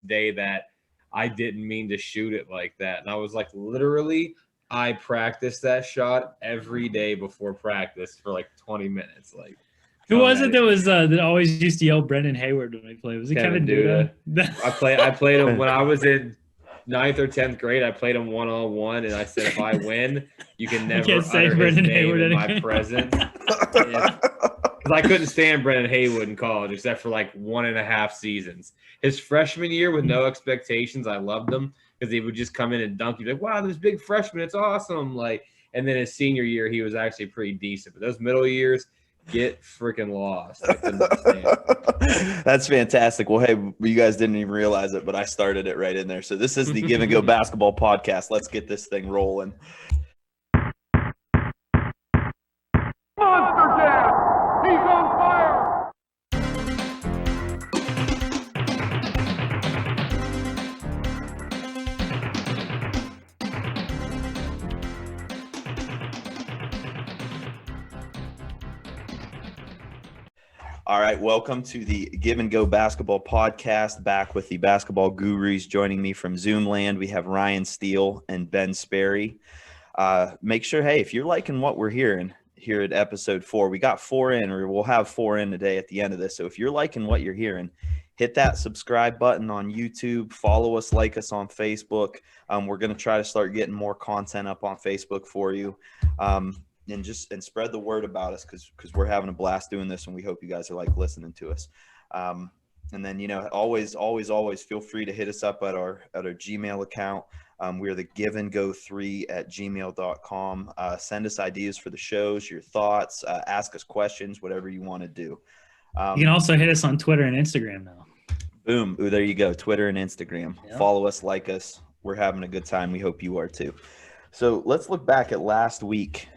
day that I didn't mean to shoot it like that. And I was like, literally, I practiced that shot every day before practice for like 20 minutes. Like, who was it that was that always used to yell Brendan Hayward when I played? Was it Kevin Duda? I played him when I was in 9th or 10th grade. I played him 1-on-1, and I said, if I win, you can never utter his name Hayward in my presence. Because I couldn't stand Brendan Haywood in college, except for like 1.5 seasons. His freshman year with no expectations, I loved him because he would just come in and dunk. You'd be like, wow, this big freshman, it's awesome. Like, and then his senior year, he was actually pretty decent. But those middle years, get freaking lost. I couldn't understand. That's fantastic. Well, hey, you guys didn't even realize it, but I started it right in there. So this is the Give and Go Basketball Podcast. Let's get this thing rolling. Monster Jam! He's on fire! All right, welcome to the Give and Go Basketball Podcast, back with the basketball gurus. Joining me from Zoomland, we have Ryan Steele and Ben Sperry. Make sure, hey, if you're liking what we're hearing here at episode 4, we got 4 in, or we'll have 4 in today at the end of this. So if you're liking what you're hearing, hit that subscribe button on YouTube, follow us, like us on Facebook. We're going to try to start getting more content up on Facebook for you. And spread the word about us because we're having a blast doing this, and we hope you guys are like listening to us. And then, you know, always feel free to hit us up at our Gmail account. We're the giveandgo3@gmail.com. Send us ideas for the shows, your thoughts, ask us questions, whatever you want to do. You can also hit us on Twitter and Instagram now. Boom. Ooh, there you go. Twitter and Instagram. Yep. Follow us, like us. We're having a good time. We hope you are too. So let's look back at last week.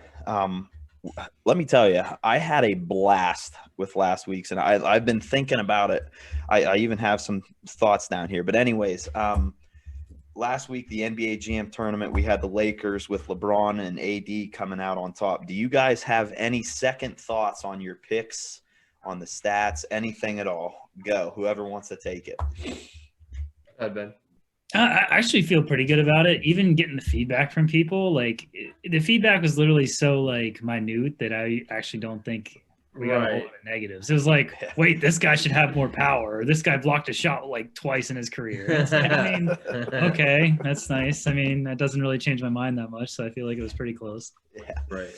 Let me tell you, I had a blast with last week's, and I've been thinking about it. I even have some thoughts down here. But anyways, last week, the NBA Jam tournament, we had the Lakers with LeBron and AD coming out on top. Do you guys have any second thoughts on your picks, on the stats, anything at all? Go, whoever wants to take it. Hi, Ben. I actually feel pretty good about it. Even getting the feedback from people, like the feedback was literally so like minute that I actually don't think we got a whole lot of negatives. It was like, wait, this guy should have more power. Or this guy blocked a shot like twice in his career. I mean, okay, that's nice. I mean, that doesn't really change my mind that much. So I feel like it was pretty close. Yeah, right.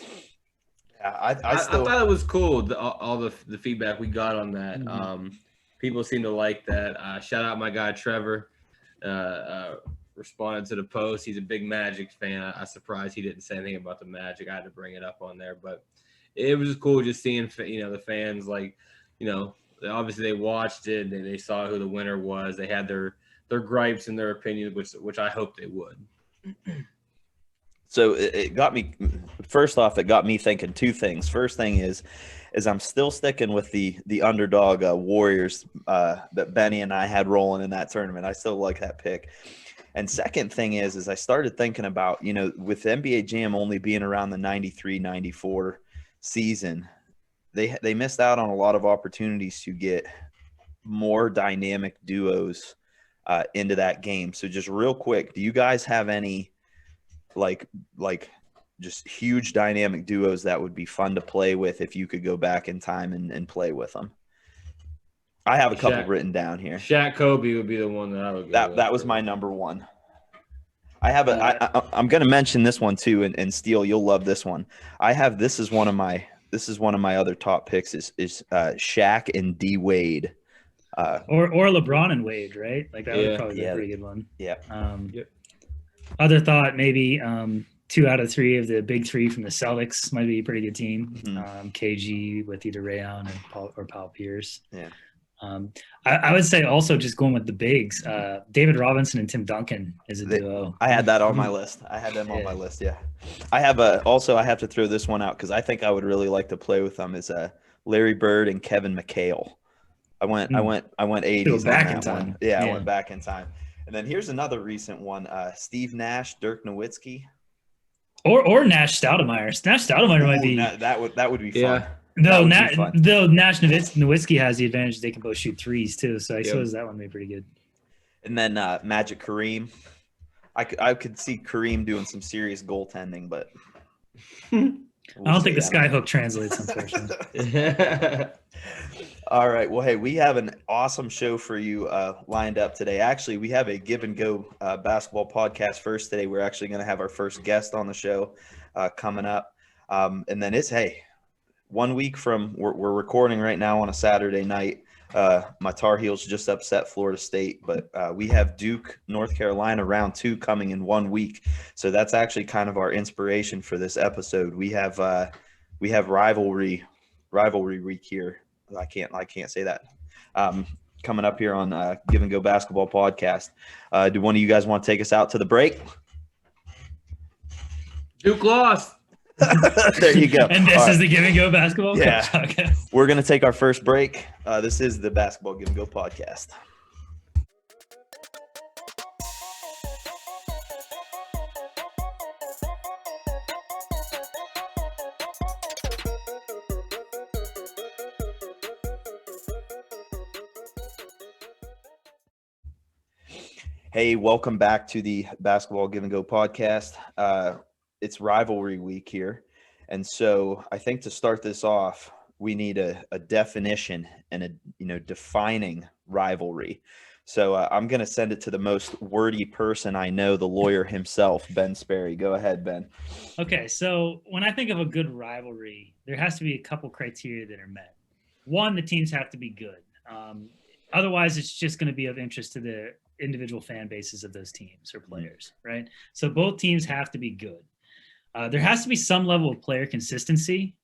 Yeah, I thought it was cool. All the feedback we got on that. Mm-hmm. People seem to like that. Shout out my guy Trevor. Responded to the post. He's a big Magic fan. I'm surprised he didn't say anything about the Magic. I had to bring it up on there, but it was just cool just seeing, you know, the fans, like, you know, obviously they watched it. They saw who the winner was. They had their gripes and their opinions, which I hope they would. So it got me, first off, it got me thinking two things. First thing is I'm still sticking with the underdog Warriors that Benny and I had rolling in that tournament. I still like that pick. And second thing is I started thinking about, you know, with NBA Jam only being around the 93-94 season, they missed out on a lot of opportunities to get more dynamic duos into that game. So just real quick, do you guys have any like just huge dynamic duos that would be fun to play with if you could go back in time and play with them? I have a couple written down here. Shaq Kobe would be the one that I would go with. That was my number one. I have I'm going to mention this one too, and Steele, you'll love this one. This is one of my other top picks is Shaq and D Wade. Or LeBron and Wade, right? Like that would probably be a pretty good one. Yeah. Other thought, maybe 2 out of 3 of the big 3 from the Celtics might be a pretty good team. Mm-hmm. KG with either Rayon or Paul Pierce. Yeah. I would say also just going with the bigs, David Robinson and Tim Duncan is a duo. I had that on my list. I had them on my list. Yeah. I have I have to throw this one out because I think I would really like to play with them is Larry Bird and Kevin McHale. I went 80s back on in that time. one. Yeah, I went back in time. And then here's another recent one: Steve Nash, Dirk Nowitzki, or Nash Stoudemire. Nash Stoudemire might be that would be fun. Yeah. Though Nash Nowitzki has the advantage they can both shoot threes too, so I suppose that one would be pretty good. And then Magic Kareem. I could see Kareem doing some serious goaltending, but I don't think the skyhook translates, unfortunately. All right. Well, hey, we have an awesome show for you lined up today. Actually, we have a Give and Go basketball podcast first today. We're actually going to have our first guest on the show coming up. And then it's, 1 week from we're recording right now on a Saturday night. My Tar Heels just upset Florida State, but we have Duke, North Carolina round 2 coming in 1 week. So that's actually kind of our inspiration for this episode. We have rivalry week here. I can't say that. Coming up here on Give and Go Basketball Podcast. Do one of you guys want to take us out to the break? Duke lost. There you go. And this is the Give and Go Basketball Podcast. We're going to take our first break. This is the Basketball Give and Go Podcast. Hey, welcome back to the Basketball Give and Go Podcast. It's rivalry week here. And so I think to start this off, we need a definition and defining rivalry. So I'm going to send it to the most wordy person I know, the lawyer himself, Ben Sperry. Go ahead, Ben. Okay, so when I think of a good rivalry, there has to be a couple criteria that are met. One, the teams have to be good. Otherwise, it's just going to be of interest to the individual fan bases of those teams or players, right? So both teams have to be good. There has to be some level of player consistency.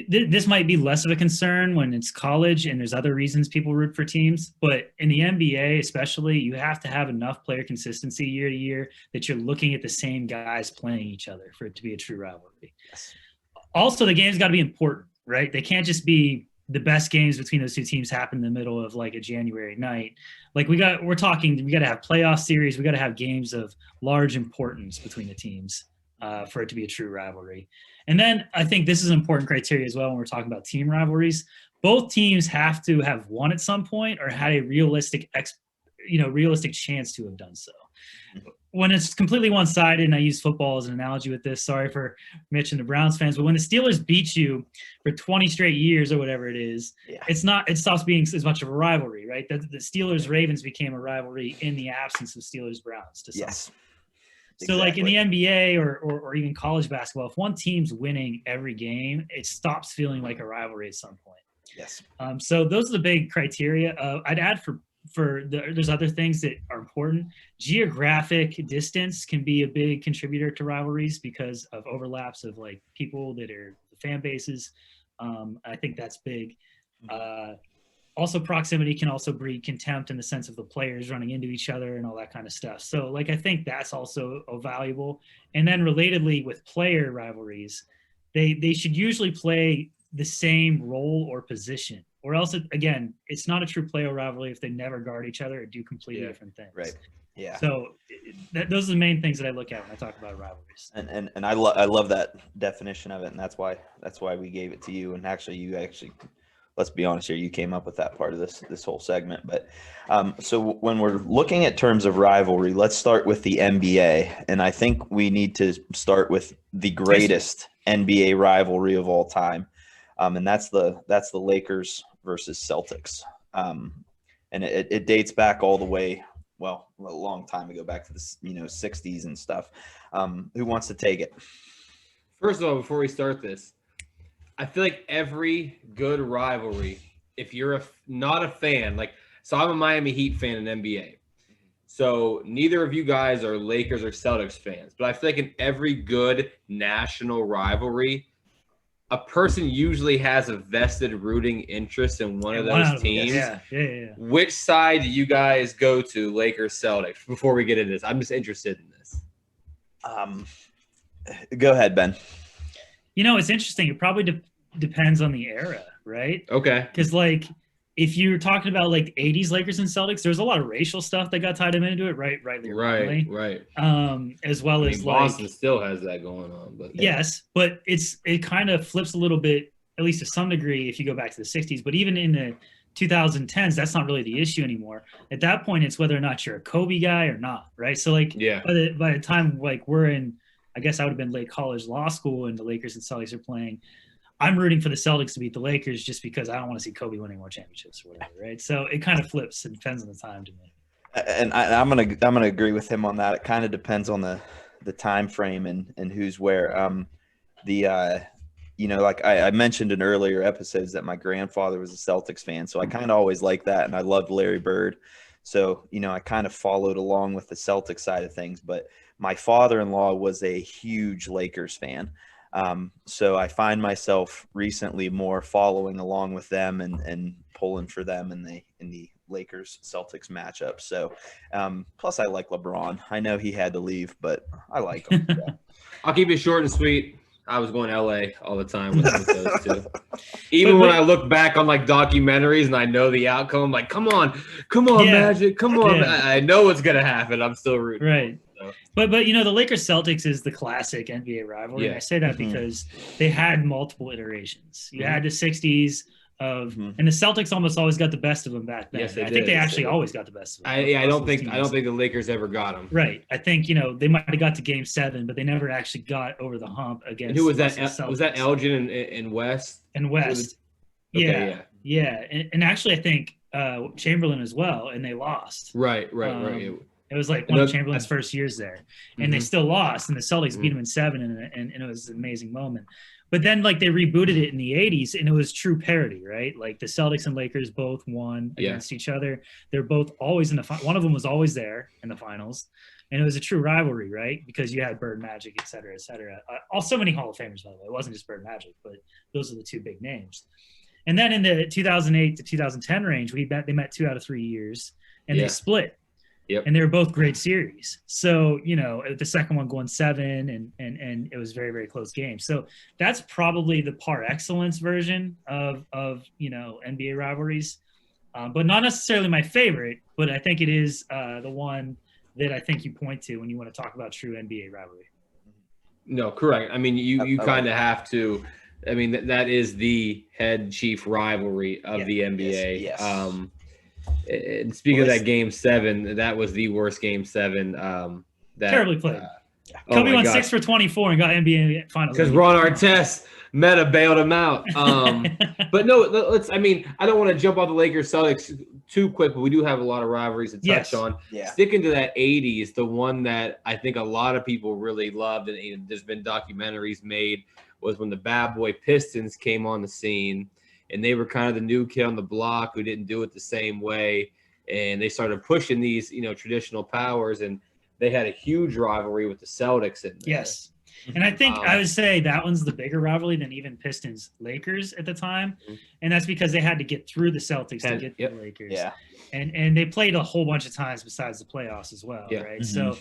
This might be less of a concern when it's college and there's other reasons people root for teams. But in the NBA especially, you have to have enough player consistency year to year that you're looking at the same guys playing each other for it to be a true rivalry. Yes. Also, the game's got to be important, right? They can't just be the best games between those two teams happen in the middle of like a January night. Like we got to have playoff series. We got to have games of large importance between the teams for it to be a true rivalry. And then I think this is an important criteria as well when we're talking about team rivalries. Both teams have to have won at some point or had a realistic chance to have done so. When it's completely one-sided, and I use football as an analogy with this, sorry for Mitch and the Browns fans, but when the Steelers beat you for 20 straight years or whatever it is, it stops being as much of a rivalry, right? The Steelers-Ravens became a rivalry in the absence of Steelers-Browns to some extent. So like in the NBA or even college basketball, if one team's winning every game, it stops feeling like a rivalry at some point. Yes. So those are the big criteria. I'd add there's other things that are important. Geographic distance can be a big contributor to rivalries because of overlaps of like people that are the fan bases. I think that's big. Also, proximity can also breed contempt in the sense of the players running into each other and all that kind of stuff. So like, I think that's also valuable. And then relatedly with player rivalries, they should usually play the same role or position, or else again, it's not a true player rivalry if they never guard each other or do completely different things. Right. Yeah. So those are the main things that I look at when I talk about rivalries. And I love that definition of it, and that's why we gave it to you. And actually, let's be honest here, you came up with that part of this whole segment. But so when we're looking at terms of rivalry, let's start with the NBA, and I think we need to start with the greatest NBA rivalry of all time. And that's the Lakers versus Celtics. And it dates back all the way, well, a long time ago, back to the 60s and stuff. Who wants to take it? First of all, before we start this, I feel like every good rivalry, if you're not a fan, so I'm a Miami Heat fan in NBA. So neither of you guys are Lakers or Celtics fans, but I feel like in every good national rivalry, a person usually has a vested rooting interest in one of those teams. Yeah. Which side do you guys go to, Lakers, Celtics? Before we get into this, I'm just interested in this. Go ahead, Ben. It's interesting. It probably depends on the era, right? Okay. Because if you're talking about 80s Lakers and Celtics, there's a lot of racial stuff that got tied into it, right? Right. As well as Boston still has that going on, but yes, but it kind of flips a little bit, at least to some degree, if you go back to the 60s. But even in the 2010s, that's not really the issue anymore. At that point, it's whether or not you're a Kobe guy or not, right? So like by the time like we're in, I guess I would have been late college law school and the Lakers and Celtics are playing, I'm rooting for the Celtics to beat the Lakers just because I don't want to see Kobe winning more championships or whatever, right? So it kind of flips. It depends on the time to me. And I'm gonna agree with him on that. It kind of depends on the time frame and who's where. Like I mentioned in earlier episodes that my grandfather was a Celtics fan, so I kind of always liked that, and I loved Larry Bird. So I kind of followed along with the Celtics side of things. But my father-in-law was a huge Lakers fan. So I find myself recently more following along with them and pulling for them in the Lakers Celtics matchup. So plus I like LeBron. I know he had to leave, but I like him. Yeah. I'll keep it short and sweet. I was going to LA all the time with those two. Even when I look back on like documentaries and I know the outcome, I'm like, come on, Magic, come on. Yeah. I know what's gonna happen. I'm still rooting. Right. So. But the Lakers Celtics is the classic NBA rivalry. Yeah. And I say that because they had multiple iterations. You had the 60s of and the Celtics almost always got the best of them back then. Yes, I think they actually always got the best of them. I don't think the Lakers ever got them. Right. I think they might have got to Game 7, but they never actually got over the hump against. And who was that? Was that Elgin and West? And West. Okay, yeah. And actually, I think Chamberlain as well, and they lost. Right. It was like one of Chamberlain's first years there, and they still lost, and the Celtics beat them in 7, and it was an amazing moment. But then, like, they rebooted it in the 80s, and it was true parity, right? Like, the Celtics and Lakers both won against each other. They're both always in the – one of them was always there in the finals. And it was a true rivalry, right? Because you had Bird, Magic, et cetera, et cetera. Also many Hall of Famers, by the way. It wasn't just Bird, Magic, but those are the two big names. And then in the 2008 to 2010 range, they met 2 out of 3 years, and they split. Yep. And they were both great series. So, the second one going 7 and it was very, very close game. So that's probably the par excellence version of NBA rivalries. But not necessarily my favorite, but I think it is the one that I think you point to when you want to talk about true NBA rivalry. No, correct. I mean, you kind of have to. I mean, that is the head chief rivalry of the NBA. Yes. And speaking of that Game 7, that was the worst Game 7. Terribly played. Kobe went 6 for 24 and got NBA Finals. Because Ron Artest Meta bailed him out. But no, I don't want to jump off the Lakers Celtics too quick, but we do have a lot of rivalries to touch on. Yeah. Sticking to that 80s, the one that I think a lot of people really loved, and there's been documentaries made, was when the Bad Boy Pistons came on the scene. And they were kind of the new kid on the block who didn't do it the same way. And they started pushing these, traditional powers. And they had a huge rivalry with the Celtics in there. Yes. And I think I would say that one's the bigger rivalry than even Pistons-Lakers at the time. And that's because they had to get through the Celtics to get to the Lakers. Yeah. And they played a whole bunch of times besides the playoffs as well, right? So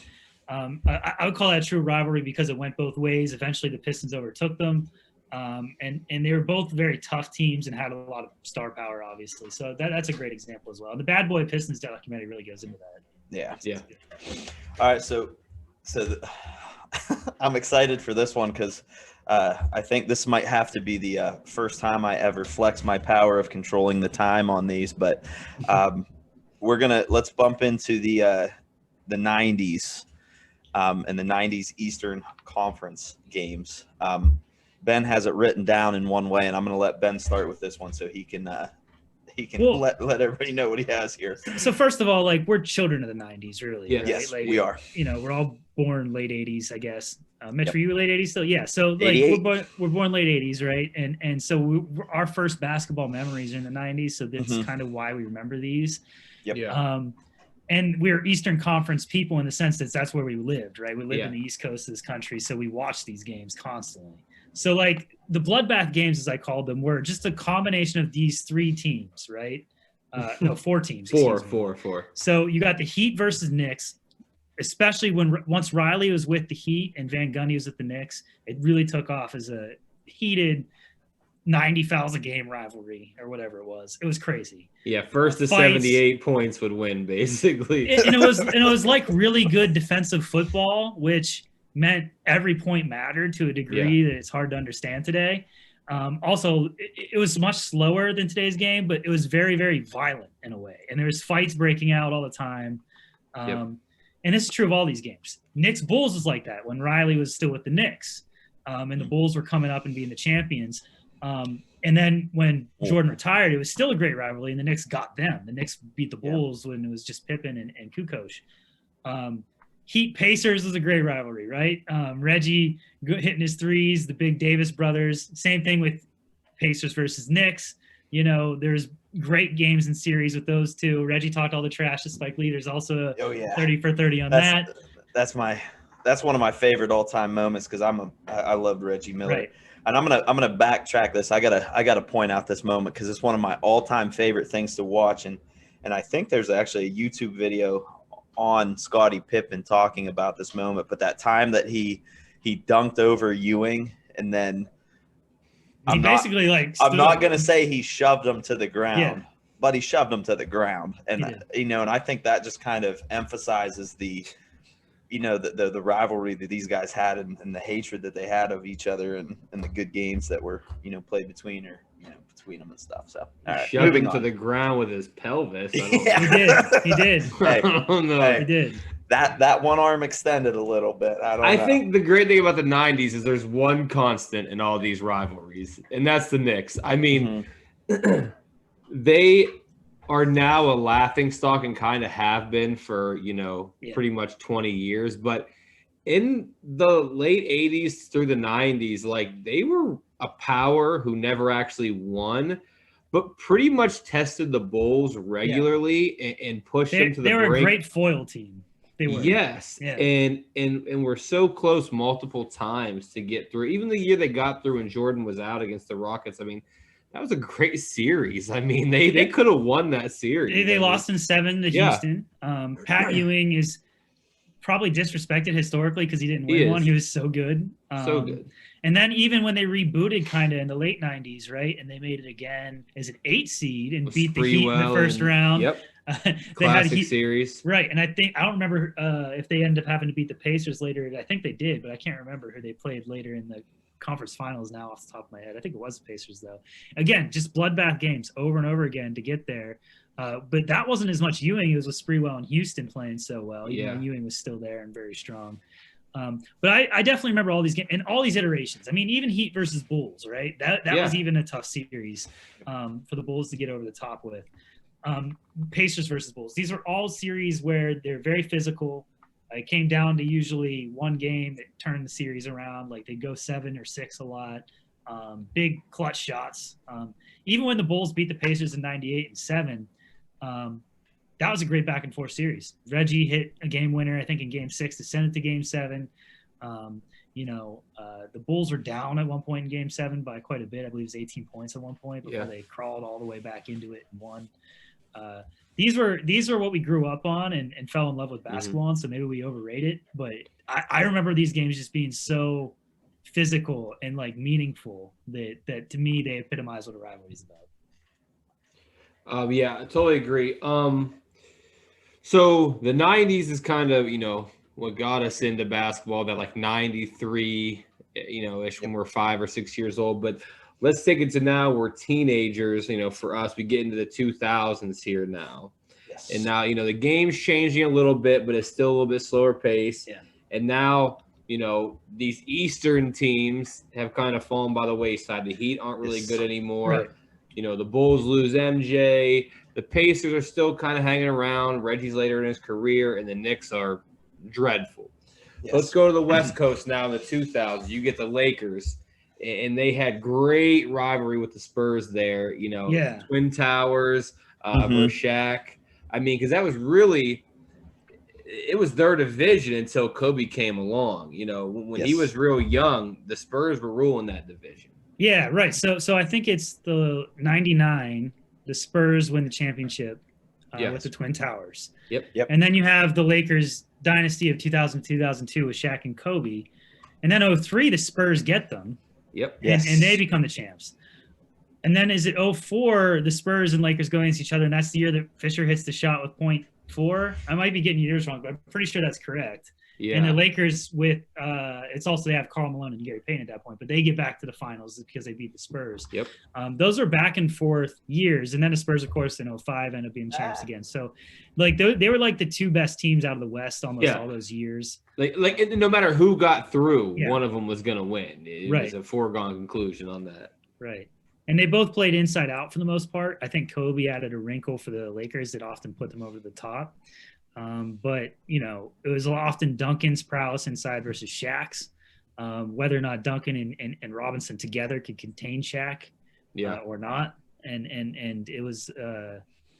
I would call that a true rivalry because it went both ways. Eventually, the Pistons overtook them. And they were both very tough teams and had a lot of star power, obviously. So that's a great example as well. The Bad Boy Pistons documentary really goes into that. Yeah. All right, so I'm excited for this one because I think this might have to be the first time I ever flex my power of controlling the time on these. But let's bump into the 90s and the 90s Eastern Conference games. Ben has it written down in one way, and I'm going to let Ben start with this one so he can let everybody know what he has here. So first of all, like, we're children of the 90s, really. Yeah. Right? Yes, like, we are. We're all born late 80s, I guess. Mitch, were you late 80s still? Yeah. So like we're born late 80s, right? And so our first basketball memories are in the 90s, so that's kind of why we remember these. Yep. Yeah. And we're Eastern Conference people in the sense that that's where we lived, right? We lived in the East Coast of this country, so we watched these games constantly. So, like, the bloodbath games, as I called them, were just a combination of these 3 teams, right? 4 teams. Four. So you got the Heat versus Knicks, especially once Riley was with the Heat and Van Gundy was with the Knicks. It really took off as a heated 90 fouls a game rivalry or whatever it was. It was crazy. Yeah, first to 78 points would win, basically. And it was like really good defensive football, which meant every point mattered to a degree that it's hard to understand today. Also, it was much slower than today's game, but it was very, very violent in a way. And there was fights breaking out all the time. And this is true of all these games. Knicks Bulls was like that when Riley was still with the Knicks, and the Bulls were coming up and being the champions. And then when Jordan retired, it was still a great rivalry, and the Knicks got them. The Knicks beat the Bulls when it was just Pippen and Kukoc. Heat Pacers was a great rivalry, right? Reggie hitting his threes, the big Davis brothers. Same thing with Pacers versus Knicks. There's great games and series with those two. Reggie talked all the trash to Spike Lee. There's also 30 for 30 on that. That's one of my favorite all-time moments because I loved Reggie Miller. Right. And I'm gonna backtrack this. I gotta point out this moment because it's one of my all-time favorite things to watch, and I think there's actually a YouTube video on Scottie Pippen talking about this moment. But that time that he dunked over Ewing, and then I'm not gonna say he shoved him to the ground, but he shoved him to the ground, and and I think that just kind of emphasizes the rivalry that these guys had and the hatred that they had of each other and the good games that were, played between them and stuff. So shoved him to the ground with his pelvis. He did. Hey, I don't know. He did. That one arm extended a little bit. I think the great thing about the 90s is there's one constant in all these rivalries, and that's the Knicks. I mean, they are now a laughingstock and kind of have been for, pretty much 20 years. But in the late 80s through the 90s, like they were a power who never actually won, but pretty much tested the Bulls regularly and pushed them to the brink. They were a great foil team. They were. Yes. Yeah. And we're so close multiple times to get through. Even the year they got through and Jordan was out against the Rockets, I mean, that was a great series. I mean, they could have won that series. They lost in 7 to Houston. Pat Ewing is probably disrespected historically because he didn't win one. He was so good. So good. And then even when they rebooted kind of in the late 90s, right, and they made it again as an 8 seed and beat the Heat in the first round. Yep. They Classic series. Right. And I don't remember if they ended up having to beat the Pacers later. I think they did, but I can't remember who they played later in the conference finals now off the top of my head. I think it was the Pacers, though. Again, just bloodbath games over and over again to get there. But that wasn't as much Ewing. It was with Sprewell and Houston playing so well. Ewing was still there and very strong. But I definitely remember all these games and all these iterations. I mean, even Heat versus Bulls, right? That was even a tough series for the Bulls to get over the top with. Pacers versus Bulls. These are all series where they're very physical. It came down to usually one game that turned the series around. Like they go 7 or 6 a lot. Big clutch shots. Even when the Bulls beat the Pacers in 98 and 7, that was a great back and forth series. Reggie hit a game winner, I think, in game 6 to send it to game 7. The Bulls were down at one point in game 7 by quite a bit. I believe it was 18 points at one point before they crawled all the way back into it and won. These were what we grew up on and fell in love with basketball on, so maybe we overrate it. But I remember these games just being so physical and like meaningful that to me they epitomize what a rivalry is about. Yeah, I totally agree. So the 90s is kind of, what got us into basketball, that like 93, ish when we're 5 or 6 years old. But let's take it to now. We're teenagers, for us, we get into the 2000s here now. Yes. And now, the game's changing a little bit, but it's still a little bit slower pace. Yeah. And now, these Eastern teams have kind of fallen by the wayside. The Heat aren't really good anymore. Right. The Bulls lose MJ. The Pacers are still kind of hanging around. Reggie's later in his career, and the Knicks are dreadful. Yes. Let's go to the West Coast now in the 2000s. You get the Lakers, and they had great rivalry with the Spurs there. Twin Towers, versus Shaq. I mean, because that was really – it was their division until Kobe came along. When he was real young, the Spurs were ruling that division. Yeah, right. So I think it's the 99, the Spurs win the championship with the Twin Towers. Yep. And then you have the Lakers dynasty of 2000-2002 with Shaq and Kobe. And then 03, the Spurs get them. Yep. And they become the champs. And then is it 04, the Spurs and Lakers go against each other, and that's the year that Fisher hits the shot with .4? I might be getting years wrong, but I'm pretty sure that's correct. Yeah. And the Lakers with it's also they have Karl Malone and Gary Payton at that point, but they get back to the finals because they beat the Spurs. Yep. Those are back and forth years, and then the Spurs, of course, in 2005 ended up being champs again. So, like they were like the two best teams out of the West almost all those years. Like no matter who got through, one of them was going to win. It was a foregone conclusion on that. Right. And they both played inside out for the most part. I think Kobe added a wrinkle for the Lakers that often put them over the top. But, you know, it was often Duncan's prowess inside versus Shaq's. Whether or not Duncan and Robinson together could contain Shaq or not. And it was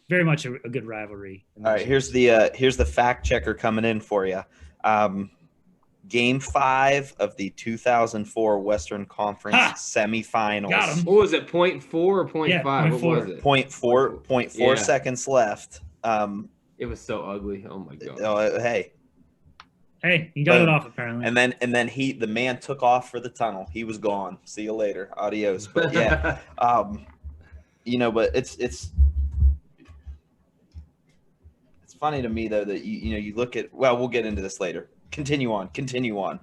very much a good rivalry. All right, here's the fact checker coming in for you. Game 5 of the 2004 Western Conference semifinals. Got him. What was it, 0.4 or 0.5? Yeah, what was it? 0.4 seconds left. It was so ugly. Oh, my God. Hey, he got it off apparently. And then the man took off for the tunnel. He was gone. See you later. Adios. But yeah, you know, but it's funny to me though that you look at. Well, we'll get into this later. Continue on.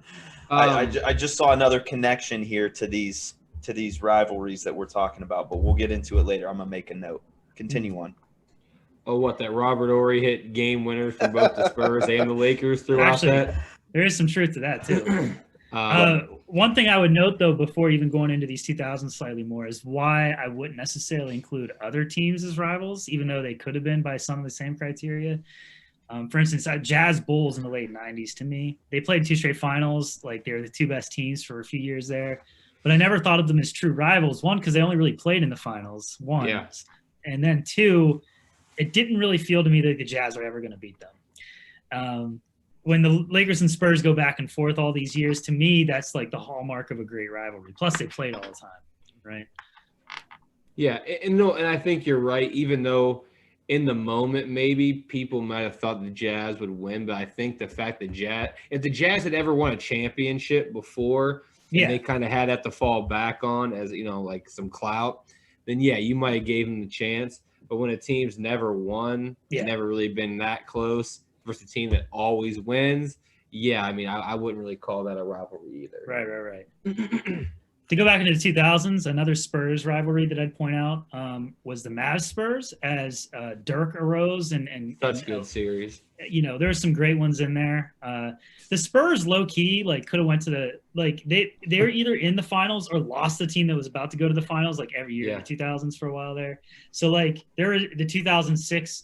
I just saw another connection here to these rivalries that we're talking about, but we'll get into it later. I'm gonna make a note. Continue on. Oh, what, that Robert Horry hit game winners for both the Spurs and the Lakers throughout that? There is some truth to that, too. One thing I would note, though, before even going into these 2000s slightly more is why I wouldn't necessarily include other teams as rivals, even though they could have been by some of the same criteria. For instance, Jazz Bulls in the late 90s, to me, they played 2 straight finals. Like, they were the 2 best teams for a few years there. But I never thought of them as true rivals. 1, because they only really played in the finals. 1. Yeah. And then 2, it didn't really feel to me that the Jazz were ever going to beat them. When the Lakers and Spurs go back and forth all these years, to me, that's like the hallmark of a great rivalry. Plus, they played all the time, right? Yeah, and I think you're right. Even though in the moment, maybe people might have thought the Jazz would win, but I think the fact that if the Jazz had ever won a championship before, and they kind of had that to fall back on as like some clout, then you might have gave them the chance. But when a team's never won, never really been that close versus a team that always wins, I mean, I wouldn't really call that a rivalry either. Right. To go back into the 2000s, another Spurs rivalry that I'd point out was the Mavs Spurs as Dirk arose and such good series. There were some great ones in there. The Spurs low key could have went to they were either in the finals or lost the team that was about to go to the finals every year in the 2000s for a while there. So there were the 2006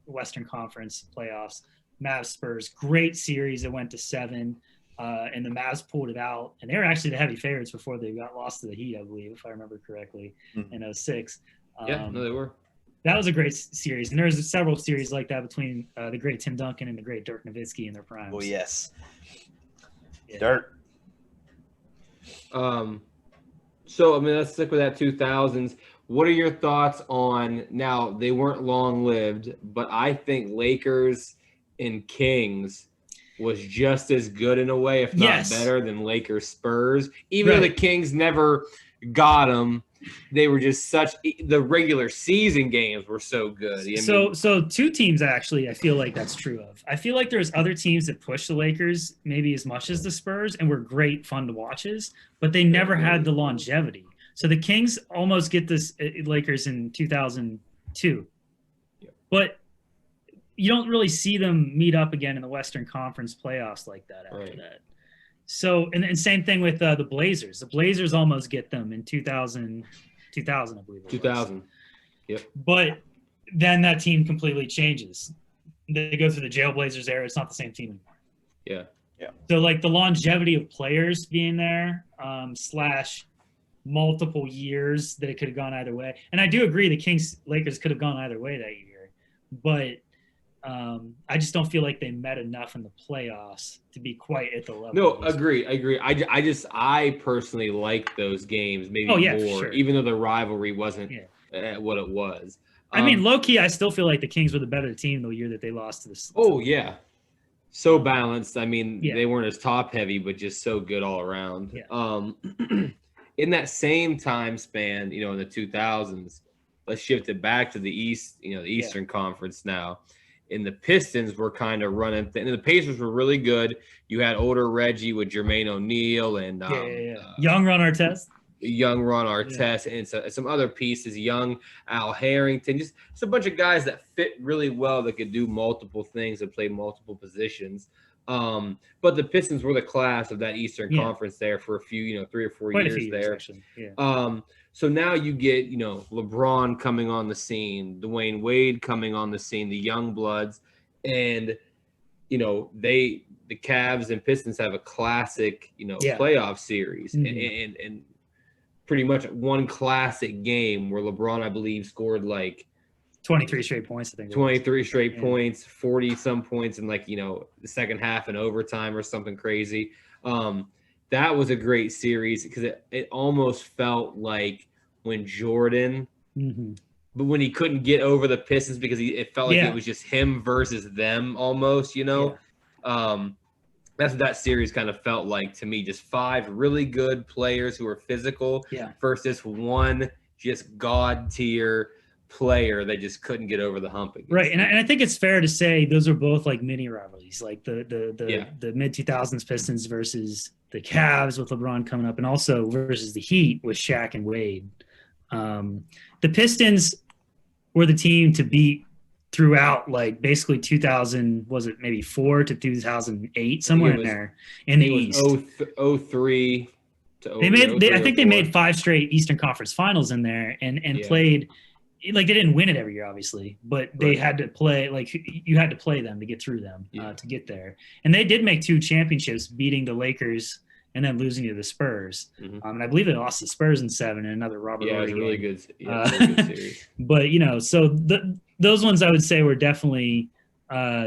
Western Conference playoffs, Mavs Spurs, great series that went to 7. And the Mavs pulled it out, and they were actually the heavy favorites before they got lost to the Heat, I believe, if I remember correctly, in 2006. They were. That was a great series, and there's several series like that between the great Tim Duncan and the great Dirk Nowitzki in their primes. Oh yes, Dirk. So I mean, let's stick with that 2000s. What are your thoughts on now? They weren't long lived, but I think Lakers and Kings was just as good in a way, if not better, than Lakers Spurs. Even though the Kings never got them, they were just the regular season games were so good. So 2 teams actually I feel like that's true of. I feel like there's other teams that push the Lakers maybe as much as the Spurs and were great fun to watches, but they never had the longevity. So the Kings almost get this Lakers in 2002. But you don't really see them meet up again in the Western Conference playoffs like that after that. So, and same thing with the Blazers. The Blazers almost get them in 2000, I believe. 2000. Yep. But then that team completely changes. They go through the Jailblazers era. It's not the same team anymore. Yeah. Yeah. So the longevity of players being there, / multiple years that it could have gone either way. And I do agree the Lakers could have gone either way that year. But I just don't feel like they met enough in the playoffs to be quite at the level. No, agree. I personally like those games maybe more, even though the rivalry wasn't what it was. I mean, low key, I still feel like the Kings were the better team the year that they lost to the. Oh yeah, so balanced. I mean, they weren't as top heavy, but just so good all around. Yeah. In that same time span, in the 2000s, let's shift it back to the East. The Eastern Conference now. and the Pistons were kind of running. And the Pacers were really good. You had older Reggie with Jermaine O'Neal and young Ron Artest. And some other pieces, young Al Harrington, just a bunch of guys that fit really well that could do multiple things and play multiple positions. But the Pistons were the class of that Eastern Conference there for a few, 3 or 4 years there. Actually. Yeah. So now you get, LeBron coming on the scene, Dwayne Wade coming on the scene, the young bloods, and the Cavs and Pistons have a classic, playoff series, and pretty much one classic game where LeBron, I believe, scored like 23 straight points. I think 23 straight points, 40 some points in the second half and overtime or something crazy. That was a great series because it almost felt like when Jordan, but when he couldn't get over the Pistons because it felt like it was just him versus them almost, That's what that series kind of felt like to me. Just 5 really good players who are physical versus one just God tier player that just couldn't get over the hump against. Right. And I think it's fair to say those are both like mini rivalries, like the mid 2000s Pistons versus the Cavs with LeBron coming up, and also versus the Heat with Shaq and Wade. The Pistons were the team to beat throughout, like basically 2000, was it maybe 4 to 2008, somewhere in there in the East. 03 to I think they made 5 straight Eastern Conference Finals in there, and played. Like they didn't win it every year, obviously, but they had to play. Like you had to play them to get through them to get there. And they did make 2 championships, beating the Lakers and then losing to the Spurs. And I believe they lost the Spurs in 7 in another Robert. Yeah, it was a really good, really good series. But so those ones I would say were definitely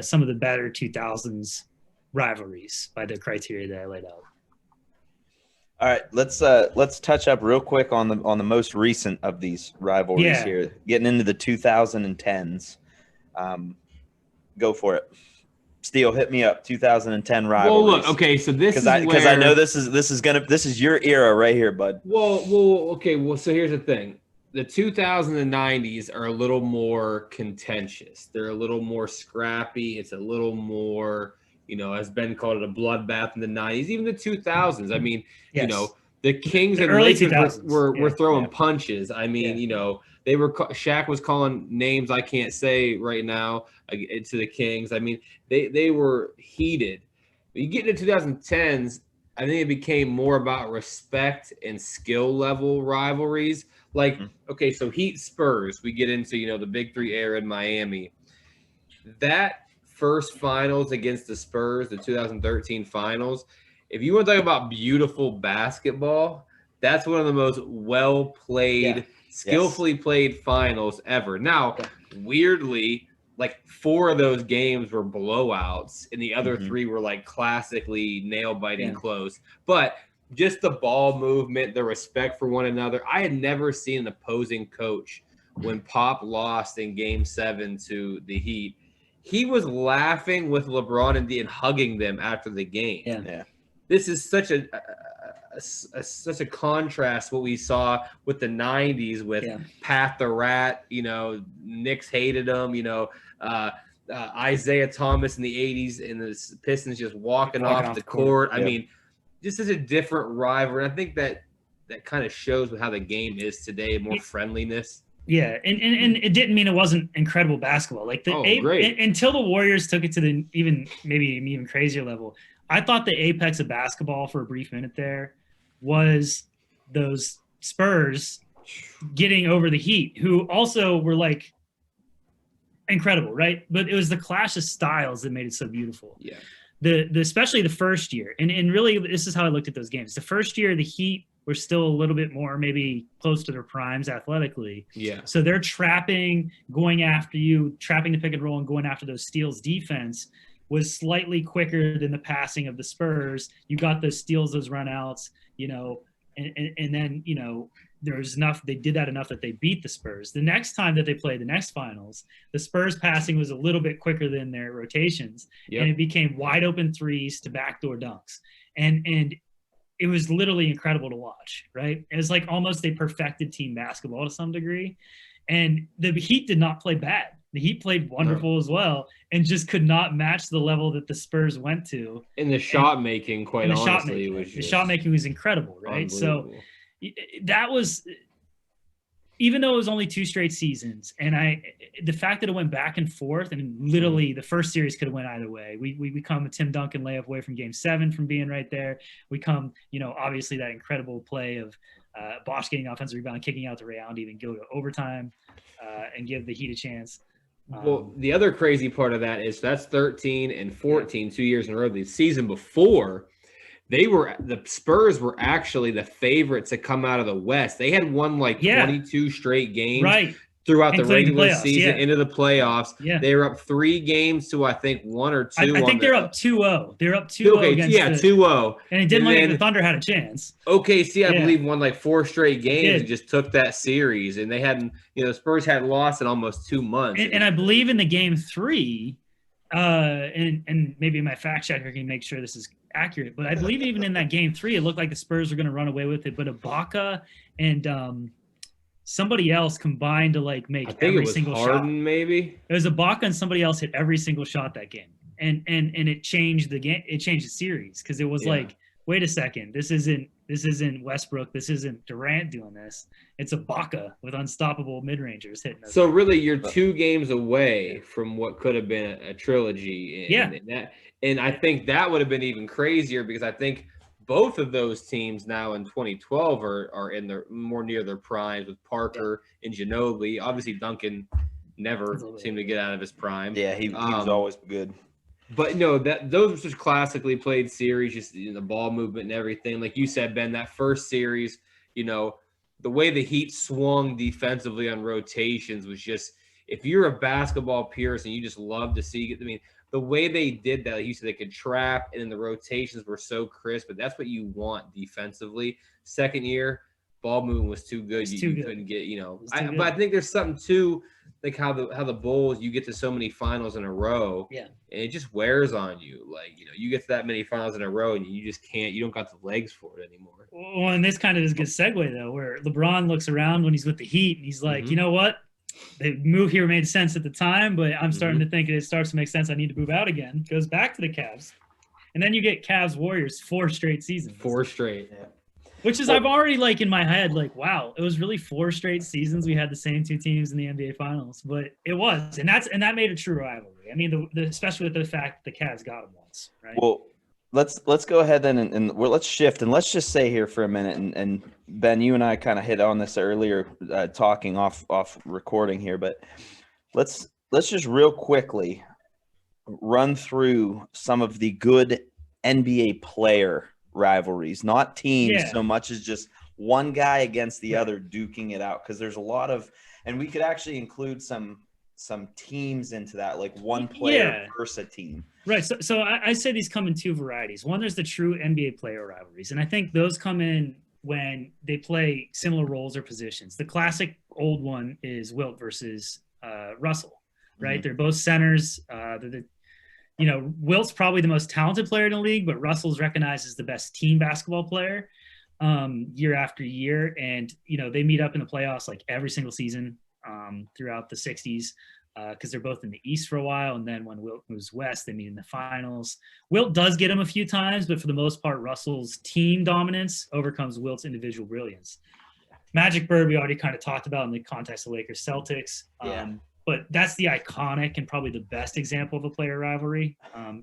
some of the better 2000s rivalries by the criteria that I laid out. All right, let's touch up real quick on the most recent of these rivalries here, getting into the 2010s. Go for it. Steele, hit me up. 2010 rivalries. Well, look, okay, so because I know this is your era right here, bud. Okay. So here's the thing: the 2090s are a little more contentious. They're a little more scrappy. It's a little more. As Ben called it, a bloodbath in the 90s, even the 2000s. I mean, the Kings and Lakers were throwing punches. I mean, they were. Shaq was calling names I can't say right now to the Kings. I mean, they were heated. But you get into 2010s, I think it became more about respect and skill level rivalries. Like, okay, so Heat Spurs, we get into the Big 3 era in Miami. That first finals against the Spurs, the 2013 finals, if you want to talk about beautiful basketball, that's one of the most well-played, skillfully played finals ever. Now, weirdly, like 4 of those games were blowouts, and the other 3 were like classically nail-biting close. But just the ball movement, the respect for one another. I had never seen an opposing coach when Pop lost in Game 7 to the Heat. He was laughing with LeBron and D and hugging them after the game. Yeah. This is such a contrast what we saw with the 90s with Pat the Rat. Knicks hated him. Isaiah Thomas in the 80s and the Pistons just walking off the court. I mean, this is a different rivalry. And I think that kind of shows how the game is today, more friendliness. Yeah, and it didn't mean it wasn't incredible basketball. Like until the Warriors took it to the even crazier level. I thought the apex of basketball for a brief minute there was those Spurs getting over the Heat, who also were like incredible, right? But it was the clash of styles that made it so beautiful. Yeah. Especially the first year, and really this is how I looked at those games. The first year, the Heat were still a little bit more maybe close to their primes athletically. Yeah. So they're going after you, trapping the pick and roll and going after those steals. Defense was slightly quicker than the passing of the Spurs. You got those steals, those runouts, and then, there was enough. They did that enough that they beat the Spurs. The next time that they played the next finals, the Spurs passing was a little bit quicker than their rotations, and it became wide open threes to backdoor dunks. And it was literally incredible to watch, right? It was like almost a perfected team basketball to some degree. And the Heat did not play bad. The Heat played wonderful as well, and just could not match the level that the Spurs went to. And the shot making, quite honestly, the shot making was incredible, right? So that was, even though it was only 2 straight seasons, and the fact that it went back and forth, and literally the first series could have went either way. We come a Tim Duncan layup away from Game 7 from being right there. We come, obviously that incredible play of Bosch getting offensive rebound, kicking out to Rayon to even go to overtime and give the Heat a chance. Well, the other crazy part of that is that's 13 and 14, 2 years in a row. The season before, the Spurs were actually the favorites to come out of the West. They had won 22 straight games throughout the regular season into the playoffs. Yeah. They were up 3 games to, I think, 1 or 2. I think they're up 2-0. They're up 2-0. Okay, against 2-0. And it didn't look like the Thunder had a chance. OKC, I believe, won 4 straight games and just took that series. And they hadn't, the Spurs hadn't lost in almost 2 months. And I believe in the Game 3, and maybe my fact checker can make sure this is accurate, but I believe even in that Game 3, it looked like the Spurs were going to run away with it. But Ibaka and somebody else combined to make every single Harden, shot. Maybe it was Ibaka and somebody else hit every single shot that game, and it changed the game. It changed the series because it was wait a second, this isn't Westbrook, this isn't Durant doing this. It's Ibaka with unstoppable mid-rangers hitting us. So really, you're 2 games away from what could have been a trilogy. And I think that would have been even crazier because I think both of those teams now in 2012 are in their more near their primes with Parker and Ginobili. Obviously, Duncan never seemed to get out of his prime. Yeah, he was always good. But those were just classically played series, just the ball movement and everything. Like you said, Ben, that first series, the way the Heat swung defensively on rotations was just, if you're a basketball purist and you just love to see it, I mean, the way they did that, like you said, they could trap, and then the rotations were so crisp, but that's what you want defensively. Second year, ball movement was too good. You couldn't get, but I think there's something too, like how the Bulls, you get to so many finals in a row, and it just wears on you. You get to that many finals in a row, and you just can't, you don't got the legs for it anymore. Well, and this kind of is a good segue though, where LeBron looks around when he's with the Heat, and he's like, you know what? The move here made sense at the time, but I'm starting to think it starts to make sense. I need to move out again. Goes back to the Cavs. And then you get Cavs Warriors 4 straight seasons. 4 straight. Yeah. Which is, I've already in my head, wow, it was really 4 straight seasons. We had the same 2 teams in the NBA finals, but it was. And that made a true rivalry. I mean, especially with the fact that the Cavs got them once, right? Well, let's go ahead then and let's shift, and let's just say here for a minute, and Ben, you and I kind of hit on this earlier, talking off recording here, but let's just real quickly run through some of the good NBA player rivalries, not teams so much as just one guy against the other duking it out, because there's a lot of, and we could actually include some teams into that, like one player versus a team. Right. So I say these come in 2 varieties. One, there's the true NBA player rivalries. And I think those come in when they play similar roles or positions. The classic old one is Wilt versus Russell, right? Mm-hmm. They're both centers. Wilt's probably the most talented player in the league, but Russell's recognized as the best team basketball player year after year. And, they meet up in the playoffs every single season throughout the 60s. Because they're both in the East for a while, and then when Wilt moves west, they meet in the finals. Wilt does get him a few times, but for the most part, Russell's team dominance overcomes Wilt's individual brilliance. Magic Bird, we already kind of talked about in the context of Lakers Celtics. But that's the iconic and probably the best example of a player rivalry.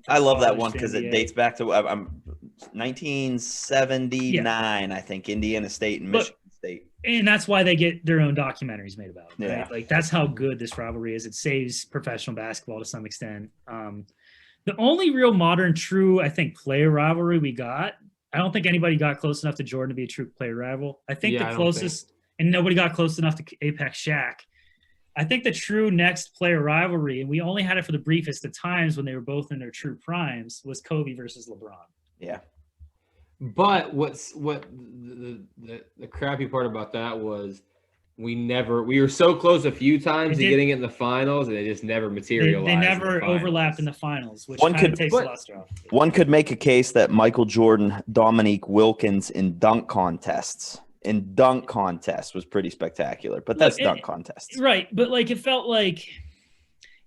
I love that one because it dates back to 1979, I think, Indiana State and Michigan State. And that's why they get their own documentaries made about it. Right? That's how good this rivalry is. It saves professional basketball to some extent. The only real modern, true, I think, player rivalry we got, I don't think anybody got close enough to Jordan to be a true player rival. I think the closest, and nobody got close enough to Apex Shaq. I think the true next player rivalry, and we only had it for the briefest of times when they were both in their true primes, was Kobe versus LeBron. Yeah. But what the crappy part about that was we were so close a few times to getting it in the finals, and it just never materialized. They never overlapped in the finals, which kind of takes the luster off. One could make a case that Michael Jordan, Dominique Wilkins in dunk contests was pretty spectacular, but that's dunk contests. Right. But it felt like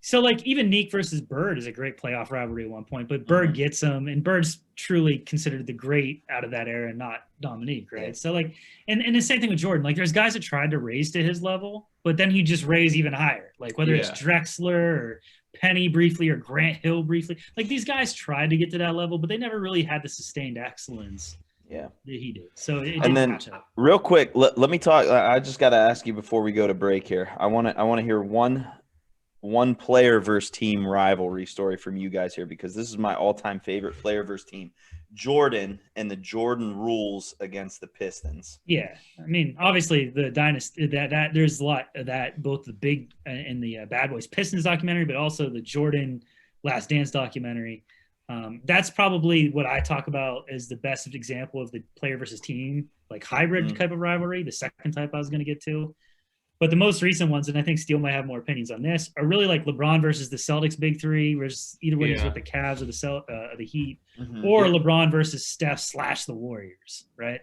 So, like, even Neek versus Bird is a great playoff rivalry at one point, but Bird gets him, and Bird's truly considered the great out of that era, not Dominique, right? Yeah. So, like, and the same thing with Jordan. Like, there's guys that tried to raise to his level, but then he just raised even higher. Like, whether it's Drexler or Penny briefly or Grant Hill briefly. Like, these guys tried to get to that level, but they never really had the sustained excellence that he did. So, it didn't match up. Real quick, let me talk. I just got to ask you before we go to break here. I want to hear one player versus team rivalry story from you guys here, because this is my all-time favorite player versus team. Jordan and the Jordan rules against the Pistons. Yeah, I mean, obviously the dynasty that there's a lot of that, both the big and the Bad Boys Pistons documentary, but also the Jordan Last Dance documentary. That's probably what I talk about as the best example of the player versus team, like hybrid type of rivalry. The second type I was going to get to. But the most recent ones, and I think Steele might have more opinions on this, are really like LeBron versus the Celtics big three, versus either when he's with the Cavs or the Heat, or LeBron versus Steph / the Warriors, right?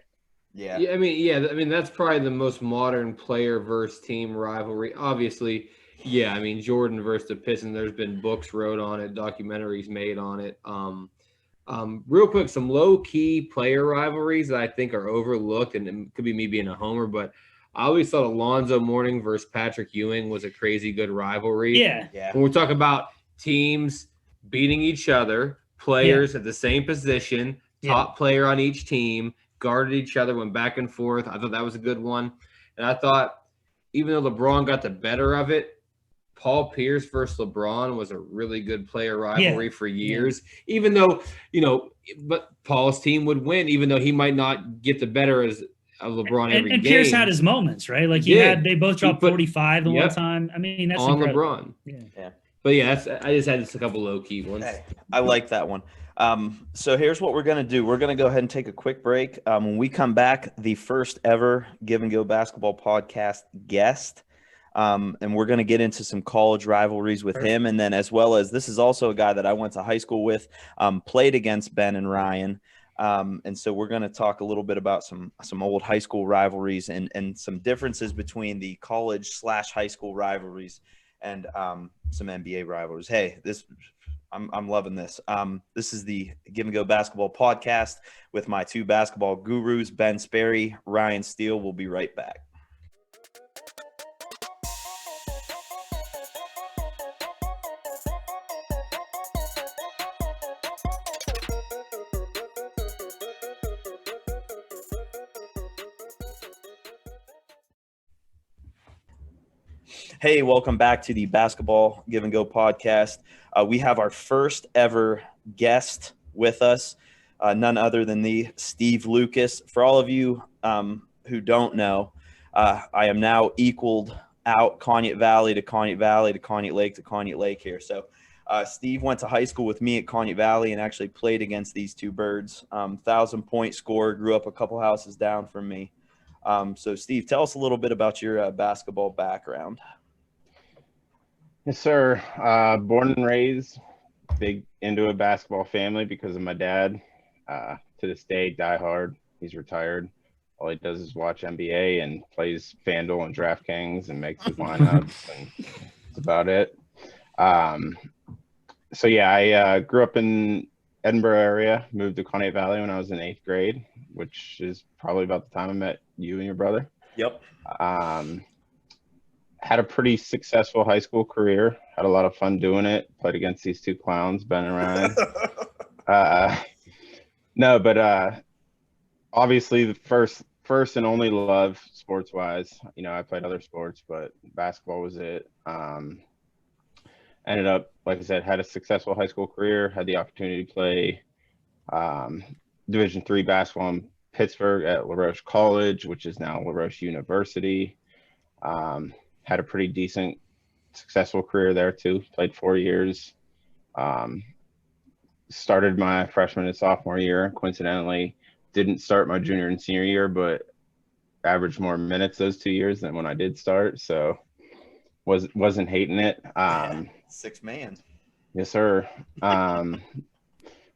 Yeah. I mean, that's probably the most modern player versus team rivalry. Obviously, I mean, Jordan versus the Pistons. There's been books wrote on it, documentaries made on it. Real quick, some low key player rivalries that I think are overlooked, and it could be me being a homer, but I always thought Alonso Mourning versus Patrick Ewing was a crazy good rivalry. Yeah. When we talk about teams beating each other, players at the same position, top player on each team, guarded each other, went back and forth. I thought that was a good one. And I thought, even though LeBron got the better of it, Paul Pierce versus LeBron was a really good player rivalry for years. Even though, but Paul's team would win, even though he might not get the better of LeBron every game. And Pierce had his moments, right? Like they both dropped 45 the one time. I mean, that's on incredible. LeBron. Yeah. But I just had just a couple low key ones. Hey, I like that one. So here's what we're going to do. We're going to go ahead and take a quick break. When we come back, the first ever Give and Go Basketball podcast guest. And we're going to get into some college rivalries with him. And then as well as this is also a guy that I went to high school with, played against Ben and Ryan. And so we're going to talk a little bit about some old high school rivalries and some differences between the college / high school rivalries and some NBA rivalries. Hey, I'm loving this. This is the Give and Go Basketball podcast with my two basketball gurus, Ben Sperry, Ryan Steele. We'll be right back. Hey, welcome back to the Basketball Give and Go podcast. We have our first ever guest with us, none other than the Steve Lucas. For all of you who don't know, I am now equaled out Conneaut Valley to Conneaut Valley to Conneaut Lake to Conneaut Lake here. So Steve went to high school with me at Conneaut Valley and actually played against these two birds. 1,000-point scorer, grew up a couple houses down from me. So Steve, tell us a little bit about your basketball background. Yes, sir. Born and raised, big into a basketball family because of my dad. To this day, diehard. He's retired. All he does is watch NBA and plays FanDuel and DraftKings and makes his lineups, and that's about it. So yeah, I grew up in Edinburgh area, moved to Conneaut Valley when I was in 8th grade, which is probably about the time I met you and your brother. Yep. Had a pretty successful high school career. Had a lot of fun doing it. Played against these two clowns, Ben and Ryan. No, but obviously the first and only love sports-wise. I played other sports, but basketball was it. Ended up, like I said, had a successful high school career. Had the opportunity to play Division III basketball in Pittsburgh at LaRoche College, which is now LaRoche University. Had a pretty decent, successful career there too. Played 4 years. Started my freshman and sophomore year. Coincidentally, didn't start my junior and senior year, but averaged more minutes those 2 years than when I did start. So wasn't hating it. Six man. Yes, sir. But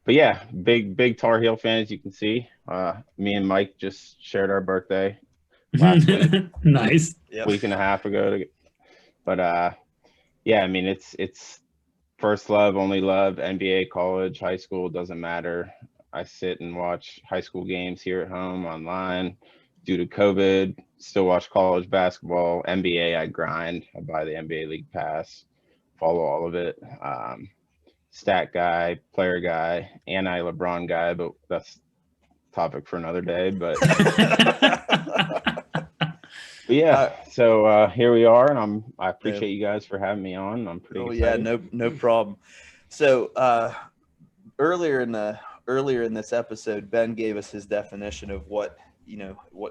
yeah, big Tar Heel fan, as you can see. Me and Mike just shared our birthday last week. Nice. Week and a half ago. But yeah, I mean, it's first love, only love. NBA, college, high school, doesn't matter. I sit and watch high school games here at home, online. Due to COVID, still watch college basketball. NBA, I grind. I buy the NBA League Pass, follow all of it. Stat guy, player guy, anti-LeBron guy, but that's topic for another day. But yeah, so here we are, and I appreciate you guys for having me on. I'm pretty excited. Yeah, no problem. So earlier in this episode, Ben gave us his definition of what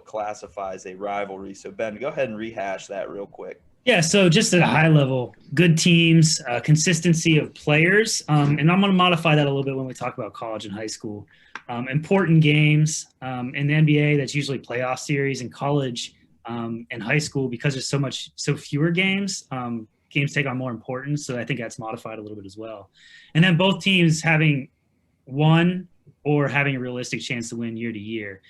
classifies a rivalry. So Ben, go ahead and rehash that real quick. Yeah, so just at a high level, good teams, consistency of players, and I'm going to modify that a little bit when we talk about college and high school. Important games in the NBA, that's usually playoff series. In college and high school, because there's so fewer games, games take on more importance. So I think that's modified a little bit as well. And then both teams having won or having a realistic chance to win year to year.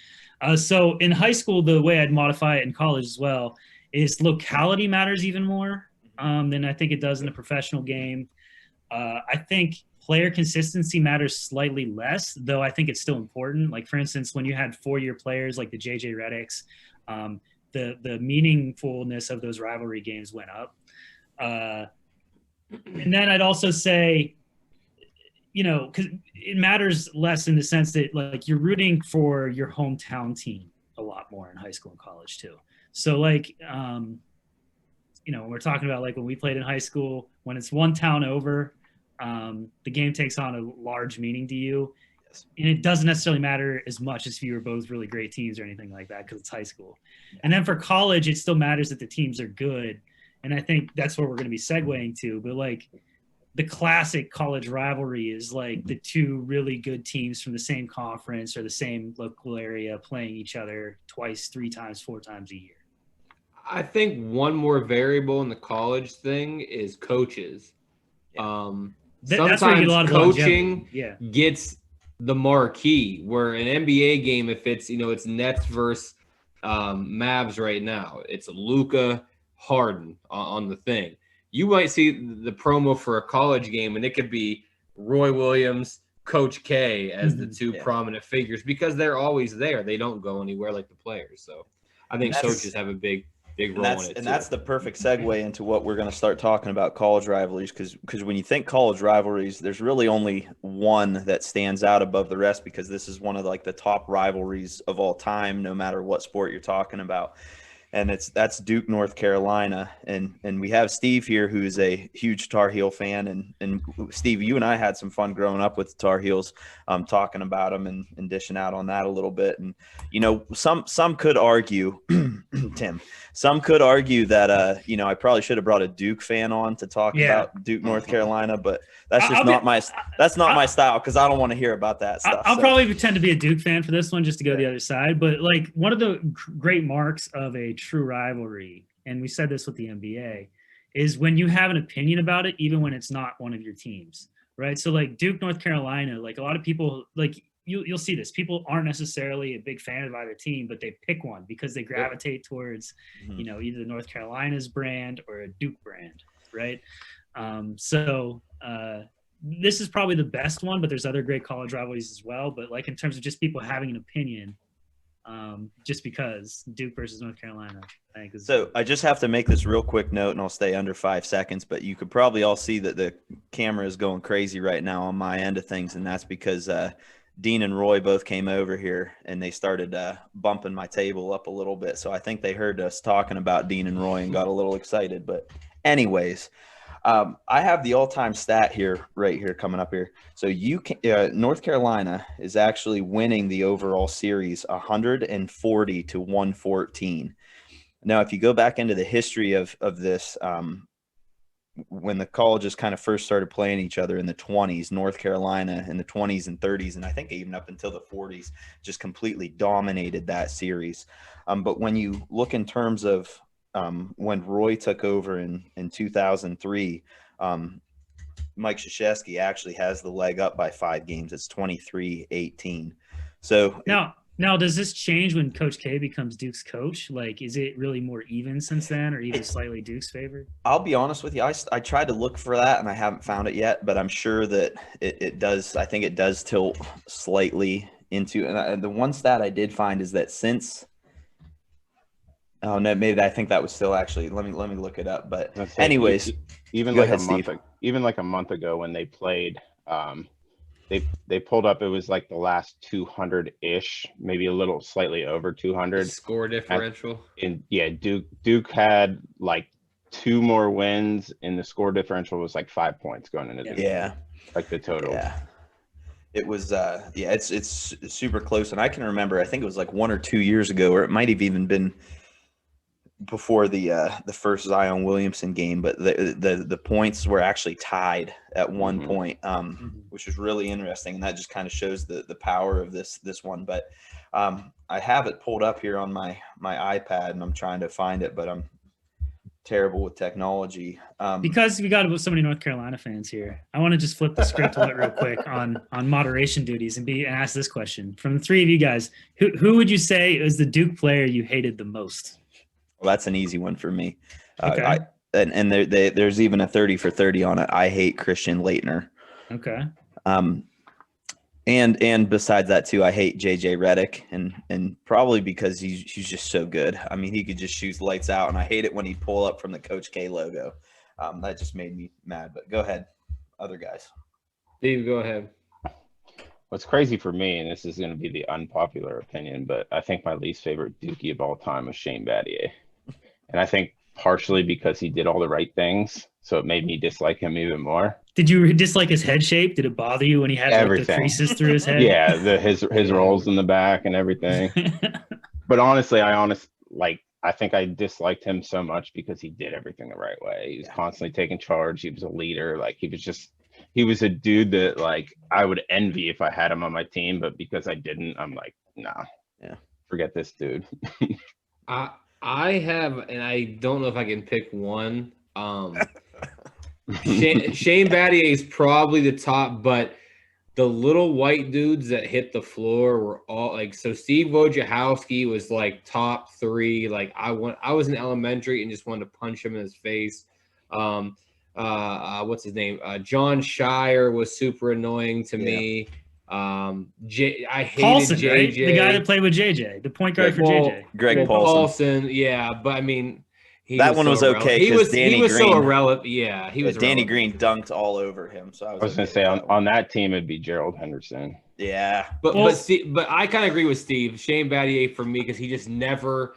So in high school, the way I'd modify it in college as well is locality matters even more than I think it does in a professional game. I think player consistency matters slightly less, though I think it's still important. Like, for instance, when you had 4-year players like the JJ Redicks, the meaningfulness of those rivalry games went up. And then I'd also say, because it matters less in the sense that, like, you're rooting for your hometown team a lot more in high school and college too. So, like, when we're talking about, like, when we played in high school, when it's one town over, the game takes on a large meaning to you. Yes. And it doesn't necessarily matter as much as if you were both really great teams or anything like that, because it's high school. Yeah. And then for college, it still matters that the teams are good. And I think that's where we're going to be segueing to. But, like, the classic college rivalry is, like, the two really good teams from the same conference or the same local area playing each other twice, 3 times, 4 times a year. I think one more variable in the college thing is coaches. Yeah. Sometimes where you get a lot of coaching gets the marquee, where an NBA game, if it's, it's Nets versus Mavs right now, it's Luka Harden on the thing. You might see the promo for a college game, and it could be Roy Williams, Coach K as the two prominent figures, because they're always there. They don't go anywhere like the players. So I think coaches have a big role in it. And that's the perfect segue into what we're going to start talking about college rivalries, because when you think college rivalries, there's really only one that stands out above the rest, because this is one of, like, the top rivalries of all time, no matter what sport you're talking about. And that's Duke, North Carolina. And we have Steve here, who's a huge Tar Heel fan. And Steve, you and I had some fun growing up with the Tar Heels, talking about them and dishing out on that a little bit. And, some could argue, Tim, some could argue that, I probably should have brought a Duke fan on to talk about Duke, North Carolina, but that's just not my style, because I don't want to hear about that stuff. I'll probably pretend to be a Duke fan for this one, just to go the other side. But, like, one of the great marks of a true rivalry, and we said this with the NBA, is when you have an opinion about it, even when it's not one of your teams, right? So, like, Duke, North Carolina, like, a lot of people, like, you'll see this. People aren't necessarily a big fan of either team, but they pick one because they gravitate towards, either North Carolina's brand or a Duke brand, right? This is probably the best one, but there's other great college rivalries as well. But, like, in terms of just people having an opinion, just because Duke versus North Carolina, I think is. So I just have to make this real quick note, and I'll stay under 5 seconds, but you could probably all see that the camera is going crazy right now on my end of things. And that's because, Dean and Roy both came over here, and they started bumping my table up a little bit. So I think they heard us talking about Dean and Roy and got a little excited. But anyways, I have the all-time stat right here coming up here. So North Carolina is actually winning the overall series 140-114. Now, if you go back into the history of this, when the colleges kind of first started playing each other in the 20s, North Carolina in the 20s and 30s, and I think even up until the 40s, just completely dominated that series. But when you look in terms of when Roy took over in 2003, Mike Krzyzewski actually has the leg up by 5 games. It's 23-18. So now Now, does this change when Coach K becomes Duke's coach? Like, is it really more even since then, or even slightly Duke's favored? I'll be honest with you. I tried to look for that, and I haven't found it yet, but I'm sure that it does. I think it does tilt slightly into – and the one stat I did find is that since – oh, no, maybe I think that was still actually – let me look it up. But anyways, even like a month ago when they played they pulled up, it was like the last 200-ish, maybe a little slightly over 200 score differential. Duke had like 2 more wins, and the score differential was like 5 points going into the game. Like the total. Yeah. It was it's super close, and I can remember, I think it was like 1 or 2 years ago, or it might have even been before the first Zion Williamson game, but the points were actually tied at one point, which was really interesting, and that just kind of shows the power of this one. But I have it pulled up here on my iPad, and I'm trying to find it, but I'm terrible with technology. Because we got so many North Carolina fans here, I want to just flip the script real quick on moderation duties and ask this question. From the three of you guys, who would you say is the Duke player you hated the most? Well, that's an easy one for me. Okay. There's even a 30 for 30 on it. I hate Christian Laettner. Okay. And besides that too, I hate JJ Redick, and probably because he's just so good. I mean, he could just shoot lights out, and I hate it when he pull up from the Coach K logo. That just made me mad. But go ahead, other guys. Steve, go ahead. What's crazy for me, and this is going to be the unpopular opinion, but I think my least favorite Dookie of all time was Shane Battier. And I think partially because he did all the right things, so it made me dislike him even more. Did you dislike his head shape? Did it bother you when he had like, the creases through his head? Yeah, his rolls in the back and everything. But honestly, I think I disliked him so much because he did everything the right way. He was constantly taking charge. He was a leader. Like he was a dude that like I would envy if I had him on my team, but because I didn't, I'm like, nah, forget this dude. I have, and I don't know if I can pick one. Shane Battier is probably the top, but the little white dudes that hit the floor were all like, so Steve Wojciechowski was like top 3. Like I was in elementary and just wanted to punch him in his face. What's his name? John Shire was super annoying to me. I hated Paulson, JJ. Right? The guy that played with JJ, the point guard for JJ. Greg Paulson. Yeah, but I mean, that one was okay. He was so irrelevant. Yeah, he was. Danny Green dunked all over him. So I was going to say on that team it'd be Gerald Henderson. Yeah, but I kind of agree with Steve. Shane Battier for me because he just never.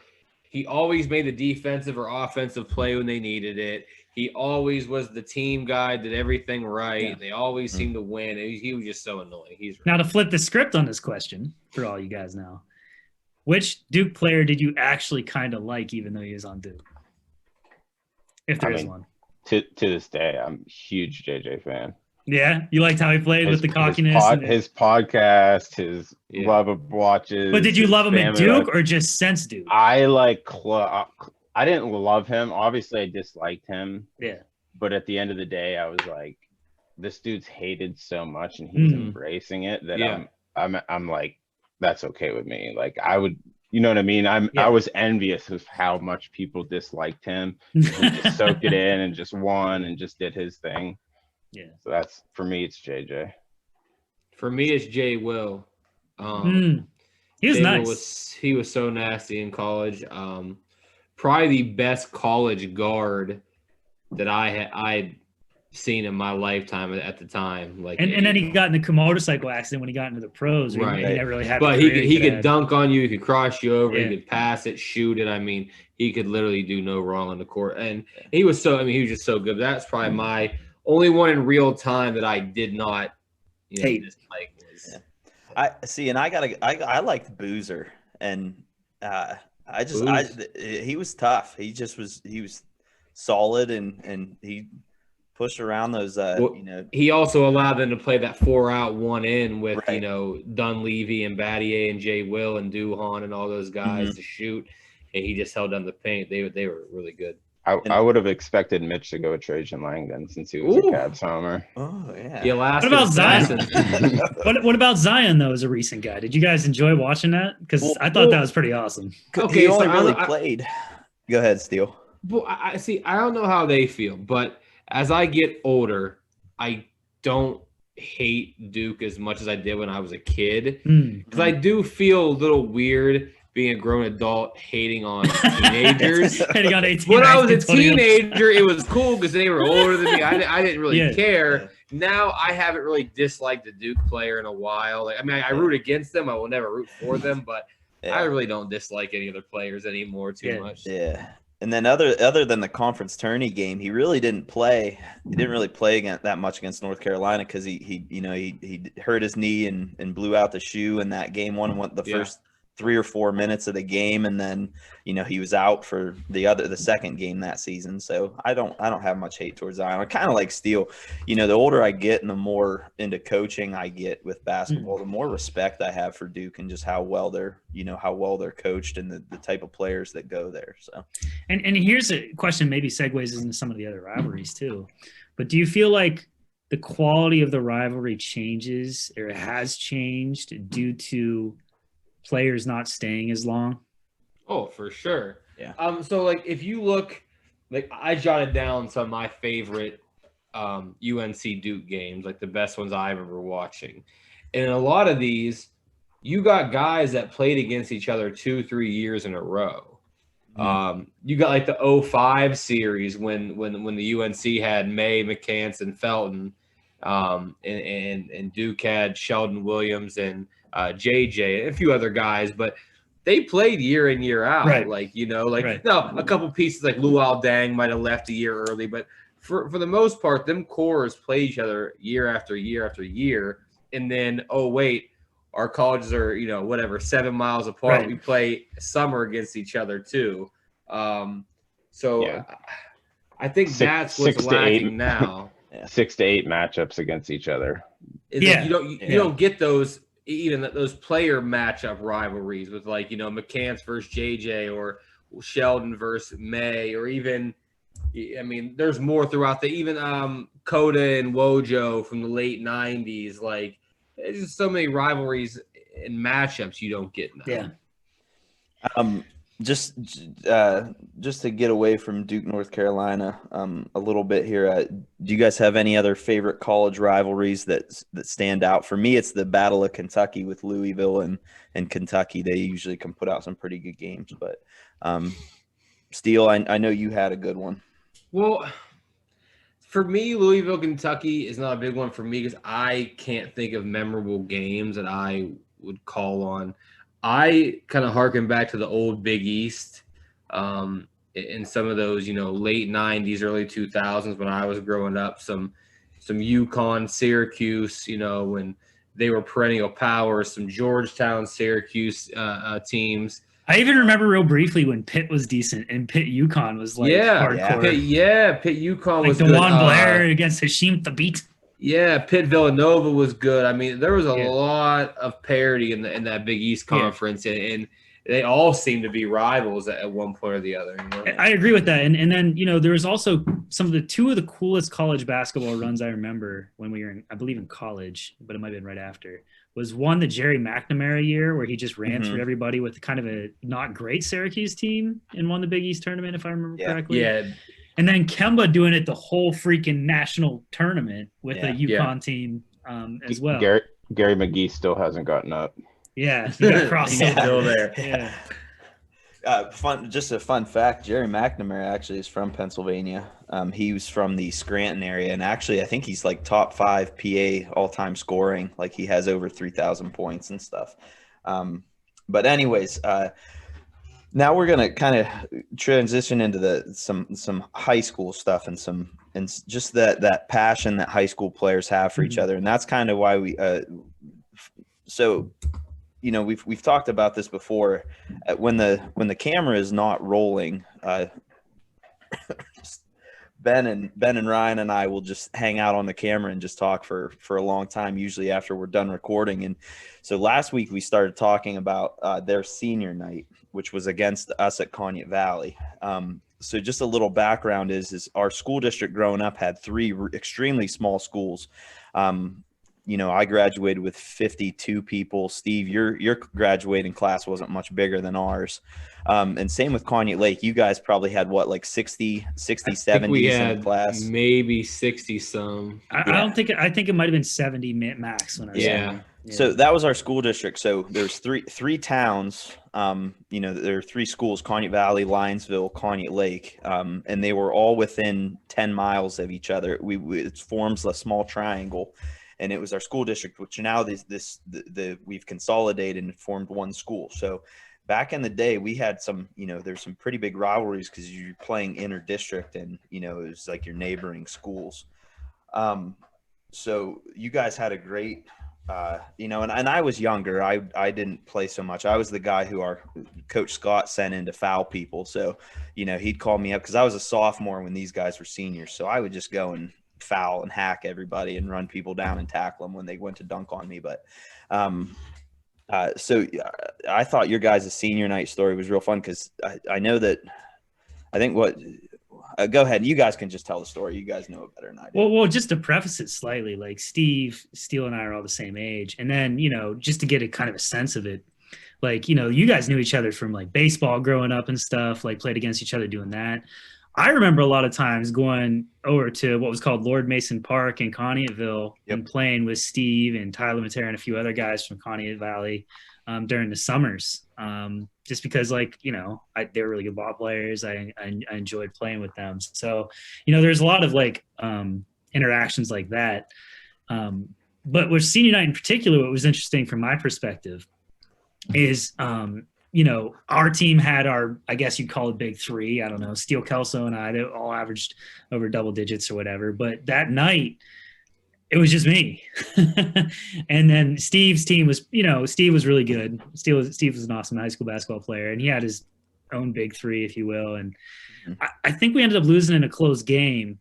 He always made the defensive or offensive play when they needed it. He always was the team guy, did everything right. Yeah. They always seemed to win. He was just so annoying. Now, to flip the script on this question for all you guys now, which Duke player did you actually kind of like even though he was on Duke? If there is one. To this day, I'm a huge JJ fan. Yeah? You liked how he played with the cockiness? His podcast, his love of watches. But did you love him at Duke or just since Duke? I didn't love him. Obviously, I disliked him. Yeah. But at the end of the day, I was like, this dude's hated so much and he's embracing it that I'm like, that's okay with me. Like I would, you know what I mean? I was envious of how much people disliked him. He just soaked it in and just won and just did his thing. Yeah. So that's, for me, it's JJ. For me, it's Jay Will. He was nice. He was so nasty in college. Probably the best college guard that I'd seen in my lifetime at the time. Like, and then he got in the motorcycle accident when he got into the pros. Right. He never really had. But he could dunk on you. He could cross you over. He could pass it, shoot it. I mean, he could literally do no wrong on the court. And he was he was just so good. That's probably my only one in real time that I did not dislike. I liked Boozer, and he was tough. He was solid, and he pushed around those. He also allowed them to play that 4-out 1-in with Dunleavy and Battier and Jay Will and Duhon and all those guys to shoot, and he just held down the paint. They were really good. I would have expected Mitch to go with Trajan Langdon since he was a Cavs homer. Oh yeah. What about Zion? what about Zion though as a recent guy? Did you guys enjoy watching that? Because I thought that was pretty awesome. Okay, he only really played. Go ahead, Steele. Well, I see. I don't know how they feel, but as I get older, I don't hate Duke as much as I did when I was a kid, because I do feel a little weird being a grown adult hating on teenagers. Hating on 18, when I was a teenager, it was cool because they were older than me. I didn't really care. Yeah. Now I haven't really disliked a Duke player in a while. Like, I mean, I root against them. I will never root for them, but I really don't dislike any other players anymore too much. Yeah. And then other than the conference tourney game, he really didn't play. He didn't really play that much against North Carolina because he hurt his knee and blew out the shoe in that game one and went the first 3 or 4 minutes of the game, and then he was out for the second game that season. So I don't have much hate towards Zion. I kind of like Steele. The older I get and the more into coaching I get with basketball, the more respect I have for Duke and just how well they're coached and the type of players that go there. So and here's a question, maybe segues into some of the other rivalries too. But do you feel like the quality of the rivalry changes or has changed due to players not staying as long? Oh, for sure. Yeah. So like if you look, like I jotted down some of my favorite UNC Duke games, like the best ones I remember watching. And in a lot of these, you got guys that played against each other 2-3 years in a row. You got like the 05 series when the UNC had May, McCants, and Felton, and Duke had Sheldon Williams and JJ and a few other guys, but they played year in, year out. Right. Now a couple pieces like Luol Deng might have left a year early, but for the most part, them cores play each other year after year after year. And then, our colleges are, 7 miles apart. Right. We play summer against each other too. I think that's what's lacking now. 6 to 8 matchups against each other. You don't get those. Even those player matchup rivalries with McCants versus JJ or Sheldon versus May, or even, there's more throughout even Coda and Wojo from the late 90s. Like, there's just so many rivalries and matchups you don't get now. Yeah. Just to get away from Duke, North Carolina, a little bit here. Do you guys have any other favorite college rivalries that stand out? For me, it's the Battle of Kentucky with Louisville and Kentucky. They usually can put out some pretty good games. But Steele, I know you had a good one. Well, for me, Louisville, Kentucky is not a big one for me because I can't think of memorable games that I would call on. I kind of harken back to the old Big East in some of those, late 90s, early 2000s when I was growing up, some UConn, Syracuse, when they were perennial powers, some Georgetown, Syracuse teams. I even remember real briefly when Pitt was decent and Pitt UConn was hardcore. Pitt UConn was good. Like DeJuan Blair against Hashim Thabit. Yeah, Pitt Villanova was good. There was a lot of parity in that Big East conference, and they all seem to be rivals at one point or the other. I agree with that. And then, there was also two of the coolest college basketball runs I remember when we were I believe in college, but it might have been right after, was one the Jerry McNamara year where he just ran through everybody with kind of a not great Syracuse team and won the Big East tournament, if I remember correctly. Yeah. And then Kemba doing it the whole freaking national tournament with a UConn team as well. Gary McGee still hasn't gotten up. Yeah, he got crossed. Still there. Yeah. Just a fun fact, Jerry McNamara actually is from Pennsylvania. He was from the Scranton area, and actually I think he's like top 5 PA all-time scoring. Like he has over 3,000 points and stuff. But anyways, now we're gonna kind of transition into some high school stuff and just that passion that high school players have for each other, and that's kind of why we. We've talked about this before. When the camera is not rolling, Ben and Ryan and I will just hang out on the camera and just talk for a long time, usually after we're done recording. And so last week we started talking about their senior night, which was against us at Conyers Valley. So just a little background is our school district growing up had 3 extremely small schools. I graduated with 52 people. Steve, your graduating class wasn't much bigger than ours. And same with Conneaut Lake. You guys probably had what, like 60, 70 in class? Maybe 60 some. I think it might have been 70 max when I was Yeah. So that was our school district. So there's three towns. There are 3 schools: Conneaut Valley, Lionsville, Conneaut Lake, and they were all within 10 miles of each other. It forms a small triangle, and it was our school district, which now we've consolidated and formed one school. So back in the day, we had some, there's some pretty big rivalries because you're playing inter-district, and it was like your neighboring schools. So you guys had a great. And I was younger. I didn't play so much. I was the guy who our coach Scott sent in to foul people. So, he'd call me up because I was a sophomore when these guys were seniors. So I would just go and foul and hack everybody and run people down and tackle them when they went to dunk on me. But so I thought your guys' senior night story was real fun because I know that go ahead. You guys can just tell the story. You guys know it better than I do. Well, just to preface it slightly, like Steve, Steele, and I are all the same age. And then, just to get a kind of a sense of it, like, you guys knew each other from like baseball growing up and stuff, like played against each other doing that. I remember a lot of times going over to what was called Lord Mason Park in Conneautville and playing with Steve and Tyler Matera and a few other guys from Conneaut Valley during the summers. Just because, like, they were really good ball players. I enjoyed playing with them. So, there's a lot of like interactions like that. But with senior night in particular, what was interesting from my perspective is, our team had I guess you'd call it big 3. I don't know, Steele, Kelso, and I, they all averaged over double digits or whatever. But that night, it was just me. And then Steve's team was, Steve was really good. Steve was an awesome high school basketball player, and he had his own big 3, if you will. And I think we ended up losing in a close game.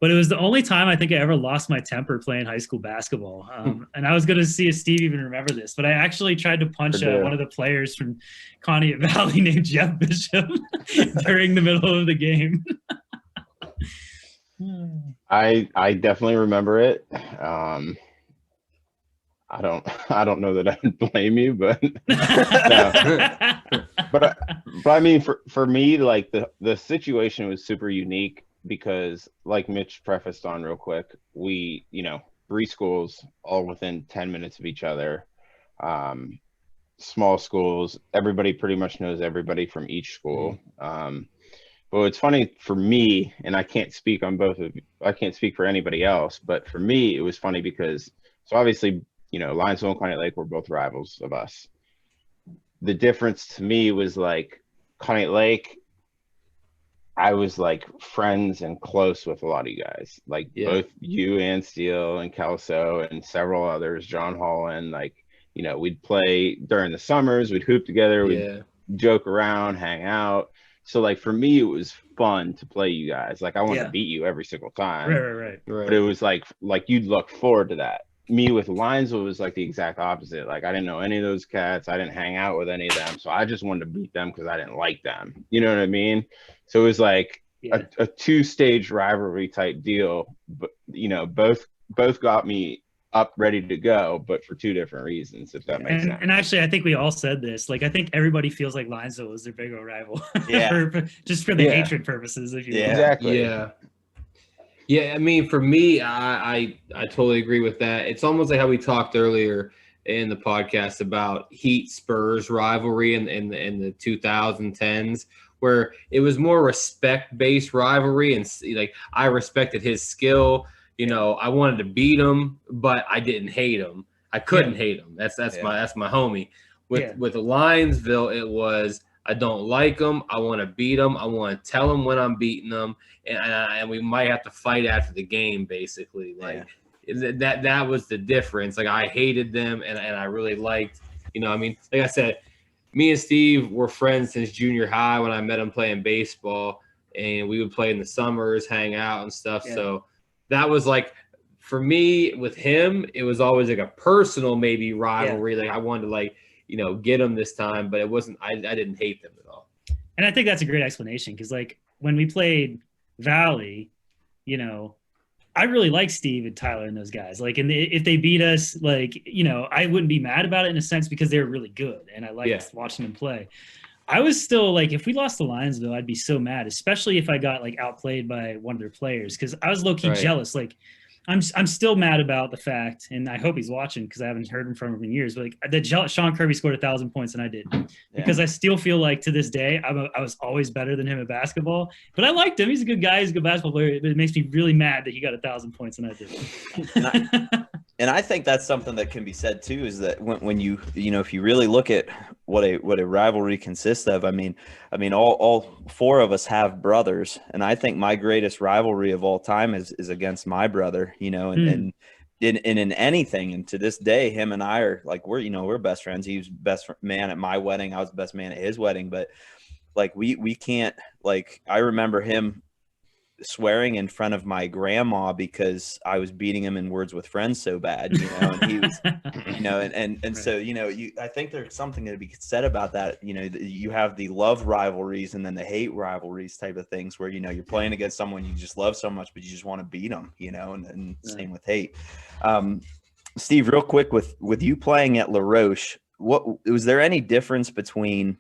But it was the only time I think I ever lost my temper playing high school basketball. And I was going to see if Steve even remember this, but I actually tried to punch one of the players from Conneaut Valley named Jeff Bishop during the middle of the game. I definitely remember it. I don't know that I would blame you, but but I mean, for me, like the situation was super unique because, like Mitch prefaced on real quick, we 3 schools all within 10 minutes of each other, small schools. Everybody pretty much knows everybody from each school. But it's funny for me, and I can't speak on both of you. I can't speak for anybody else, but for me, it was funny because, so obviously, Lionsville and Conneaut Lake were both rivals of us. The difference to me was like Conneaut Lake, I was like friends and close with a lot of you guys, like both you and Steele and Kelso and several others, John Holland, like, we'd play during the summers, we'd hoop together, we'd joke around, hang out. So, like, for me, it was fun to play you guys. Like, I wanted to beat you every single time. Right. But it was like you'd look forward to that. Me with Lionsville was like the exact opposite. Like, I didn't know any of those cats. I didn't hang out with any of them. So I just wanted to beat them because I didn't like them. You know what I mean? So it was like a 2-stage rivalry type deal. But, both got me up ready to go, but for 2 different reasons, if that makes sense. And actually, I think we all said this. Like, I think everybody feels like Lionsville was their big old rival, just for the hatred purposes, if you will. Exactly. Yeah. I mean, for me, I totally agree with that. It's almost like how we talked earlier in the podcast about Heat Spurs rivalry in the 2010s, where it was more respect-based rivalry, and like I respected his skill. I wanted to beat him, but I didn't hate him. I couldn't hate him. That's my homie. With Lionsville, it was I don't like him. I want to beat him. I want to tell him when I'm beating him, and we might have to fight after the game. Basically, that was the difference. Like, I hated them, and I really liked. Like I said, me and Steve were friends since junior high when I met him playing baseball, and we would play in the summers, hang out and stuff. Yeah. So that was like, for me with him, it was always like a personal maybe rivalry. Like, I wanted to get him this time, but it wasn't. I didn't hate them at all. And I think that's a great explanation because, like, when we played Valley, you know, I really like Steve and Tyler and those guys. Like, and if they beat us, like, you know, I wouldn't be mad about it in a sense because they were really good and I liked watching them play. I was still like, if we lost to Lionsville, I'd be so mad, especially if I got like outplayed by one of their players because I was low key jealous. Like, I'm still mad about the fact, and I hope he's watching because I haven't heard from him in years. But like that Sean Kirby scored 1,000 points and I didn't, because I still feel like to this day I was always better than him at basketball. But I liked him; he's a good guy, he's a good basketball player. But it makes me really mad that he got 1,000 points and I didn't. And I think that's something that can be said too, is that when you know, if you really look at what a rivalry consists of, I mean, all four of us have brothers, and I think my greatest rivalry of all time is against my brother, you know, and in anything. And to this day, him and I are like, we're best friends. He was best man at my wedding. I was best man at his wedding, but like we can't, like, I remember him swearing in front of my grandma because I was beating him in Words with Friends so bad, you know, and he was, you know, and so, you know, I think there's something to be said about that. You know, you have the love rivalries and then the hate rivalries type of things where, you know, you're playing against someone you just love so much, but you just want to beat them, you know, and same with hate. Steve, real quick, with you playing at La Roche, was there any difference between,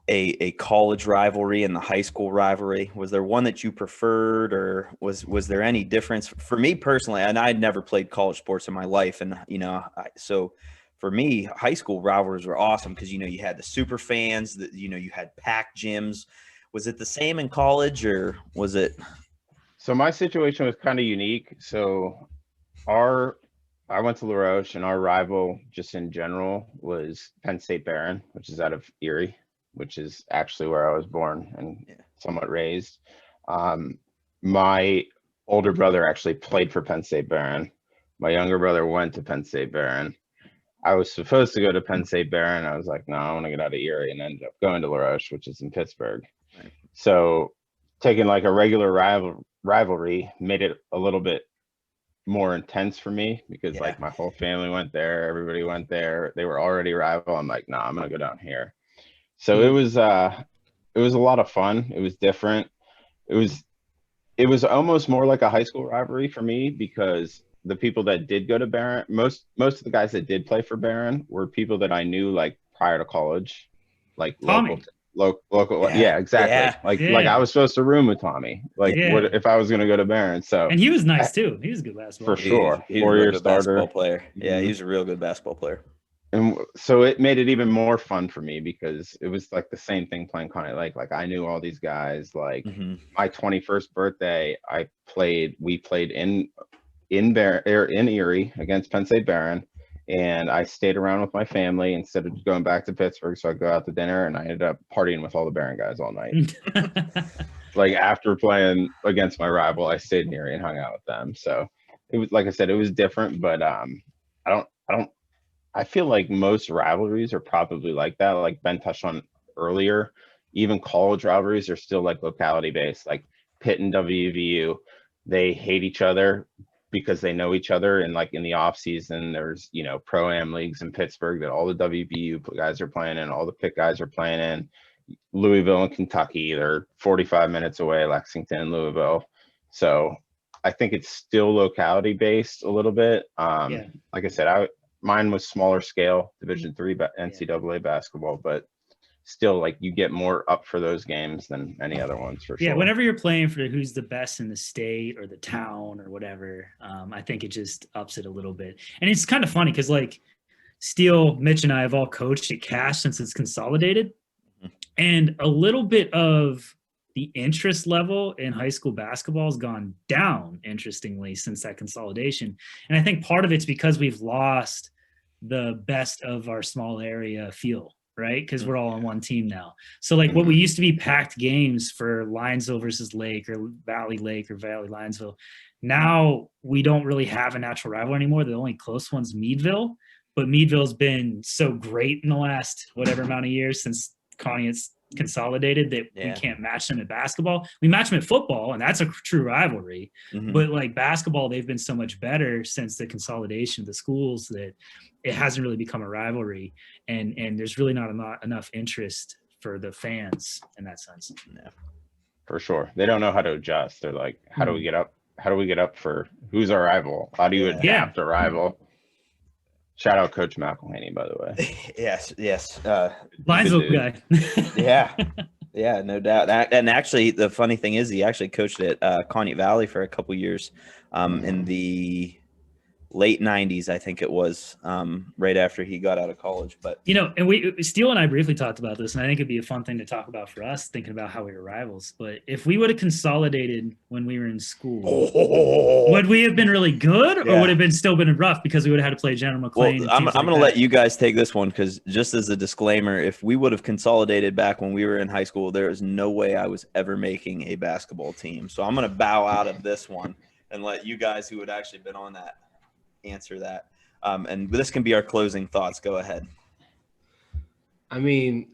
a college rivalry and the high school rivalry? Was there one that you preferred, or was there any difference? For me personally, and I'd never played college sports in my life, and you know, so for me, high school rivalries were awesome because, you know, you had the super fans, that, you know, you had packed gyms. Was it the same in college, or was it? So my situation was kind of unique. So I went to La Roche, and our rival just in general was Penn State Barron, which is out of Erie, which is actually where I was born and somewhat raised. My older brother actually played for Penn State Barron. My younger brother went to Penn State Barron. I was supposed to go to Penn State Barron. I was like, no, I want to get out of Erie, and ended up going to La Roche, which is in Pittsburgh. Right. So taking like a regular rivalry made it a little bit more intense for me because like my whole family went there. Everybody went there. They were already rival. I'm like, no, I'm going to go down here. So it was a lot of fun. It was different. It was almost more like a high school rivalry for me because the people that did go to Barron, most of the guys that did play for Barron were people that I knew like prior to college, like Tommy. local. Yeah, exactly. Like I was supposed to room with Tommy. Like what if I was going to go to Barron? So and he was nice too. He was a good basketball player. For sure. He's 4-year starter. Basketball player. Yeah, he's a real good basketball player. And so it made it even more fun for me because it was like the same thing playing Connie Lake. Like I knew all these guys. Like my 21st birthday, we played in Erie against Penn State Barron, and I stayed around with my family instead of going back to Pittsburgh. So I go out to dinner, and I ended up partying with all the Barron guys all night. Like after playing against my rival, I stayed in Erie and hung out with them. So it was, like I said, it was different, but I feel like most rivalries are probably like that. Like Ben touched on earlier, even college rivalries are still like locality based. Like Pitt and WVU, they hate each other because they know each other. And like in the off season, there's, you know, pro-am leagues in Pittsburgh that all the WVU guys are playing in, all the Pitt guys are playing in. Louisville and Kentucky, they're 45 minutes away, Lexington and Louisville. So I think it's still locality based a little bit. Like I said, mine was smaller scale, Division III NCAA basketball, but still, like, you get more up for those games than any other ones for sure. Yeah, whenever you're playing for who's the best in the state or the town or whatever, I think it just ups it a little bit. And it's kind of funny because, like, Steele, Mitch, and I have all coached at Cash since it's consolidated. And a little bit of the interest level in high school basketball has gone down, interestingly, since that consolidation. And I think part of it's because we've lost the best of our small area feel, right? Because we're all on one team now. So like what we used to be packed games for Lionsville versus Lake or Valley Lake or Valley Lionsville, now we don't really have a natural rival anymore. The only close one's Meadville, but Meadville's been so great in the last whatever amount of years since Conneaut's consolidated that we can't match them at basketball. We match them at football, and that's a true rivalry. But like basketball, they've been so much better since the consolidation of the schools that it hasn't really become a rivalry, and there's really not enough interest for the fans in that sense. Yeah. For sure. They don't know how to adjust. They're like, how do we get up? How do we get up for who's our rival? How do you adapt a rival? Shout out Coach McElhaney, by the way. Yes. Linesville guy. Yeah, no doubt. And actually, the funny thing is, he actually coached at Conneaut Valley for a couple years in the late 90s, I think it was, right after he got out of college. But and Steele and I briefly talked about this, and I think it'd be a fun thing to talk about for us, thinking about how we were rivals. But if we would have consolidated when we were in school, would we have been really good, or would it have still been rough because we would have had to play General McLean? Well, I'm going to let you guys take this one, because just as a disclaimer, if we would have consolidated back when we were in high school, there is no way I was ever making a basketball team. So I'm going to bow out of this one and let you guys who had actually been on that answer that. And this can be our closing thoughts. Go ahead. I mean,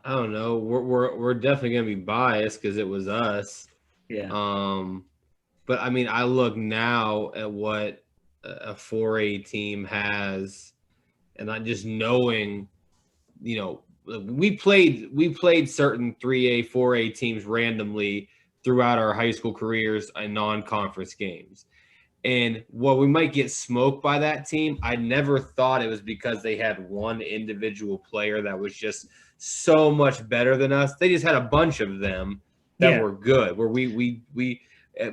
I don't know. We're definitely gonna be biased because it was us. Yeah. But I mean, I look now at what a 4A team has, and I just knowing, we played certain 3A, 4A teams randomly throughout our high school careers in non-conference games. And while we might get smoked by that team, I never thought it was because they had one individual player that was just so much better than us. They just had a bunch of them that were good. Where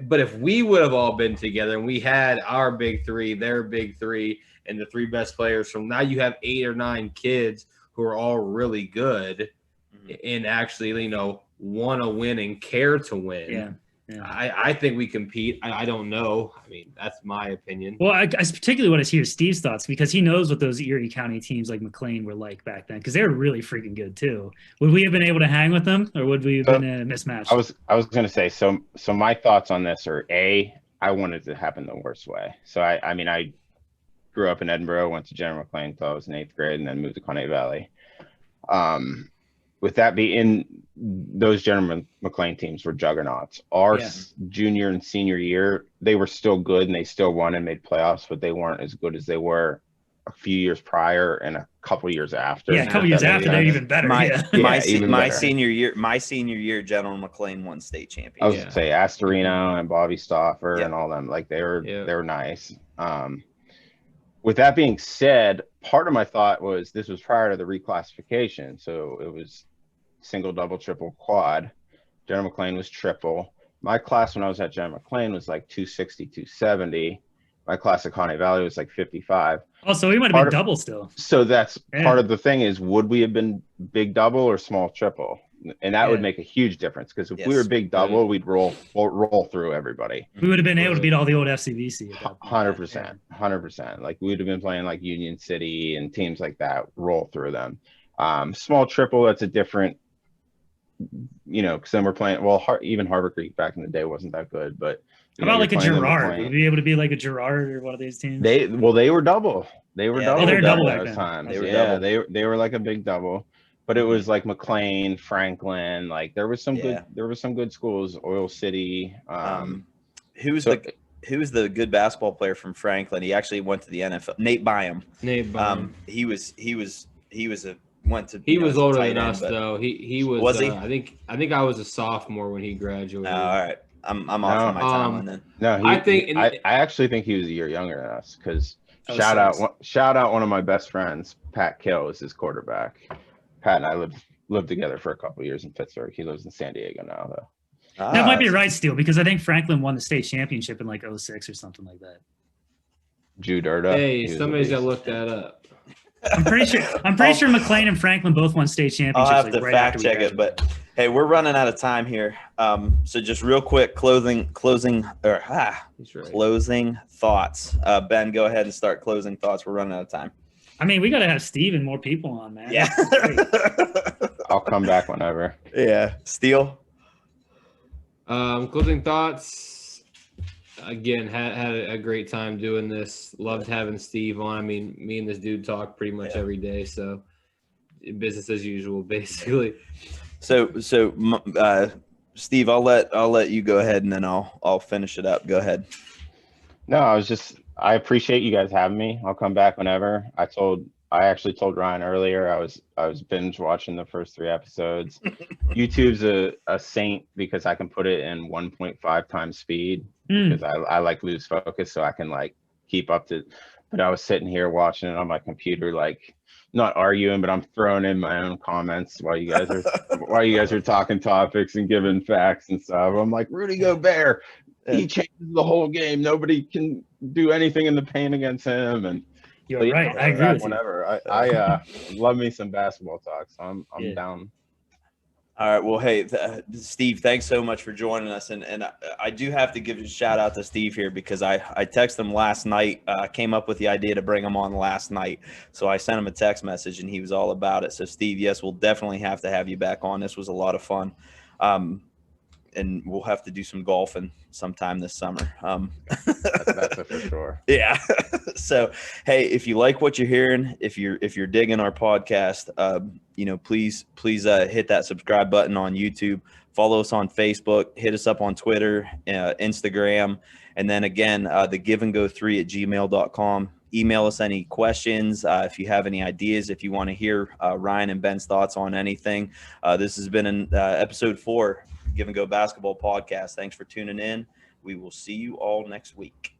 but if we would have all been together and we had our big three, their big three, and the three best players from now, you have 8 or 9 kids who are all really good and actually, want to win and care to win. Yeah. I think we compete. I don't know. I mean, that's my opinion. Well, I particularly want to hear Steve's thoughts, because he knows what those Erie County teams like McLean were like back then, because they were really freaking good too. Would we have been able to hang with them, or would we have been a mismatch? I was going to say, so my thoughts on this are, I wanted it to happen the worst way. So I grew up in Edinburgh, went to General McLean until I was in 8th grade, and then moved to Conneaut Valley. With that being, those General McLean teams were juggernauts. Our junior and senior year, they were still good and they still won and made playoffs, but they weren't as good as they were a few years prior and a couple years after. Yeah, a couple years after, they're even better. My senior year, General McLean won state championship. I was going to say Astorino and Bobby Stauffer and all them, like they were nice. With that being said, part of my thought was this was prior to the reclassification. So it was single, double, triple, quad. General McLean was triple. My class when I was at General McLean was like 260, 270. My class at Conneaut Valley was like 55. Oh, so we might have been double still. So that's part of the thing is, would we have been big double or small triple? And that would make a huge difference, because if we were big double, we'd roll through everybody. We would have been able to beat all the old FCVC. 100%. Like we would have been playing like Union City and teams like that, roll through them. Small triple, that's a different, because then we're playing. Well, even Harbor Creek back in the day wasn't that good, but how about like a Girard? Would we be able to be like a Girard or one of these teams? They were double. They were double. They were double at times. They were like a big double. But it was like McLean, Franklin, like there was some good schools, Oil City. Who's the good basketball player from Franklin? He actually went to the NFL. Nate Byam. He was older than us though. He was. Was he? I think I was a sophomore when he graduated. All right, I'm off on my timeline then. No, I actually think he was a year younger than us, because shout out one of my best friends, Pat Kill, is his quarterback. Pat and I lived together for a couple of years in Pittsburgh. He lives in San Diego now, though. That might be right, Steele, because I think Franklin won the state championship in like 06 or something like that. Drew Durda. Hey, somebody's got to look that up. I'm pretty sure McLean and Franklin both won state championships. I'll have to fact check it, but hey, we're running out of time here. So just real quick, closing thoughts. Ben, go ahead and start closing thoughts. We're running out of time. I mean, we got to have Steve and more people on, man. Yeah. I'll come back whenever. Yeah. Steele? Closing thoughts. Again, had a great time doing this. Loved having Steve on. I mean, me and this dude talk pretty much every day. So business as usual, basically. So Steve, I'll let you go ahead and then I'll finish it up. Go ahead. No, I appreciate you guys having me. I'll come back whenever. I told I actually told Ryan earlier I was binge watching the first 3 episodes. YouTube's a saint because I can put it in 1.5 times speed because I like lose focus, so I can like keep up to. But I was sitting here watching it on my computer, like not arguing, but I'm throwing in my own comments while you guys are talking topics and giving facts and stuff. I'm like, Rudy Gobert, he changes the whole game. Nobody can do anything in the paint against him. And you're right. I agree with whenever. I love me some basketball talk, so I'm down. All right. Well, hey, Steve, thanks so much for joining us. And I do have to give a shout out to Steve here because I texted him last night. I came up with the idea to bring him on last night. So I sent him a text message and he was all about it. So, Steve, yes, we'll definitely have to have you back on. This was a lot of fun. And we'll have to do some golfing sometime this summer. That's for sure. Yeah. So, hey, if you like what you're hearing, if you're digging our podcast, please hit that subscribe button on YouTube. Follow us on Facebook. Hit us up on Twitter, Instagram, and then again, the giveandgo3@gmail.com. Email us any questions if you have any ideas. If you want to hear Ryan and Ben's thoughts on anything. This has been an episode 4. Give and Go Basketball Podcast. Thanks for tuning in. We will see you all next week.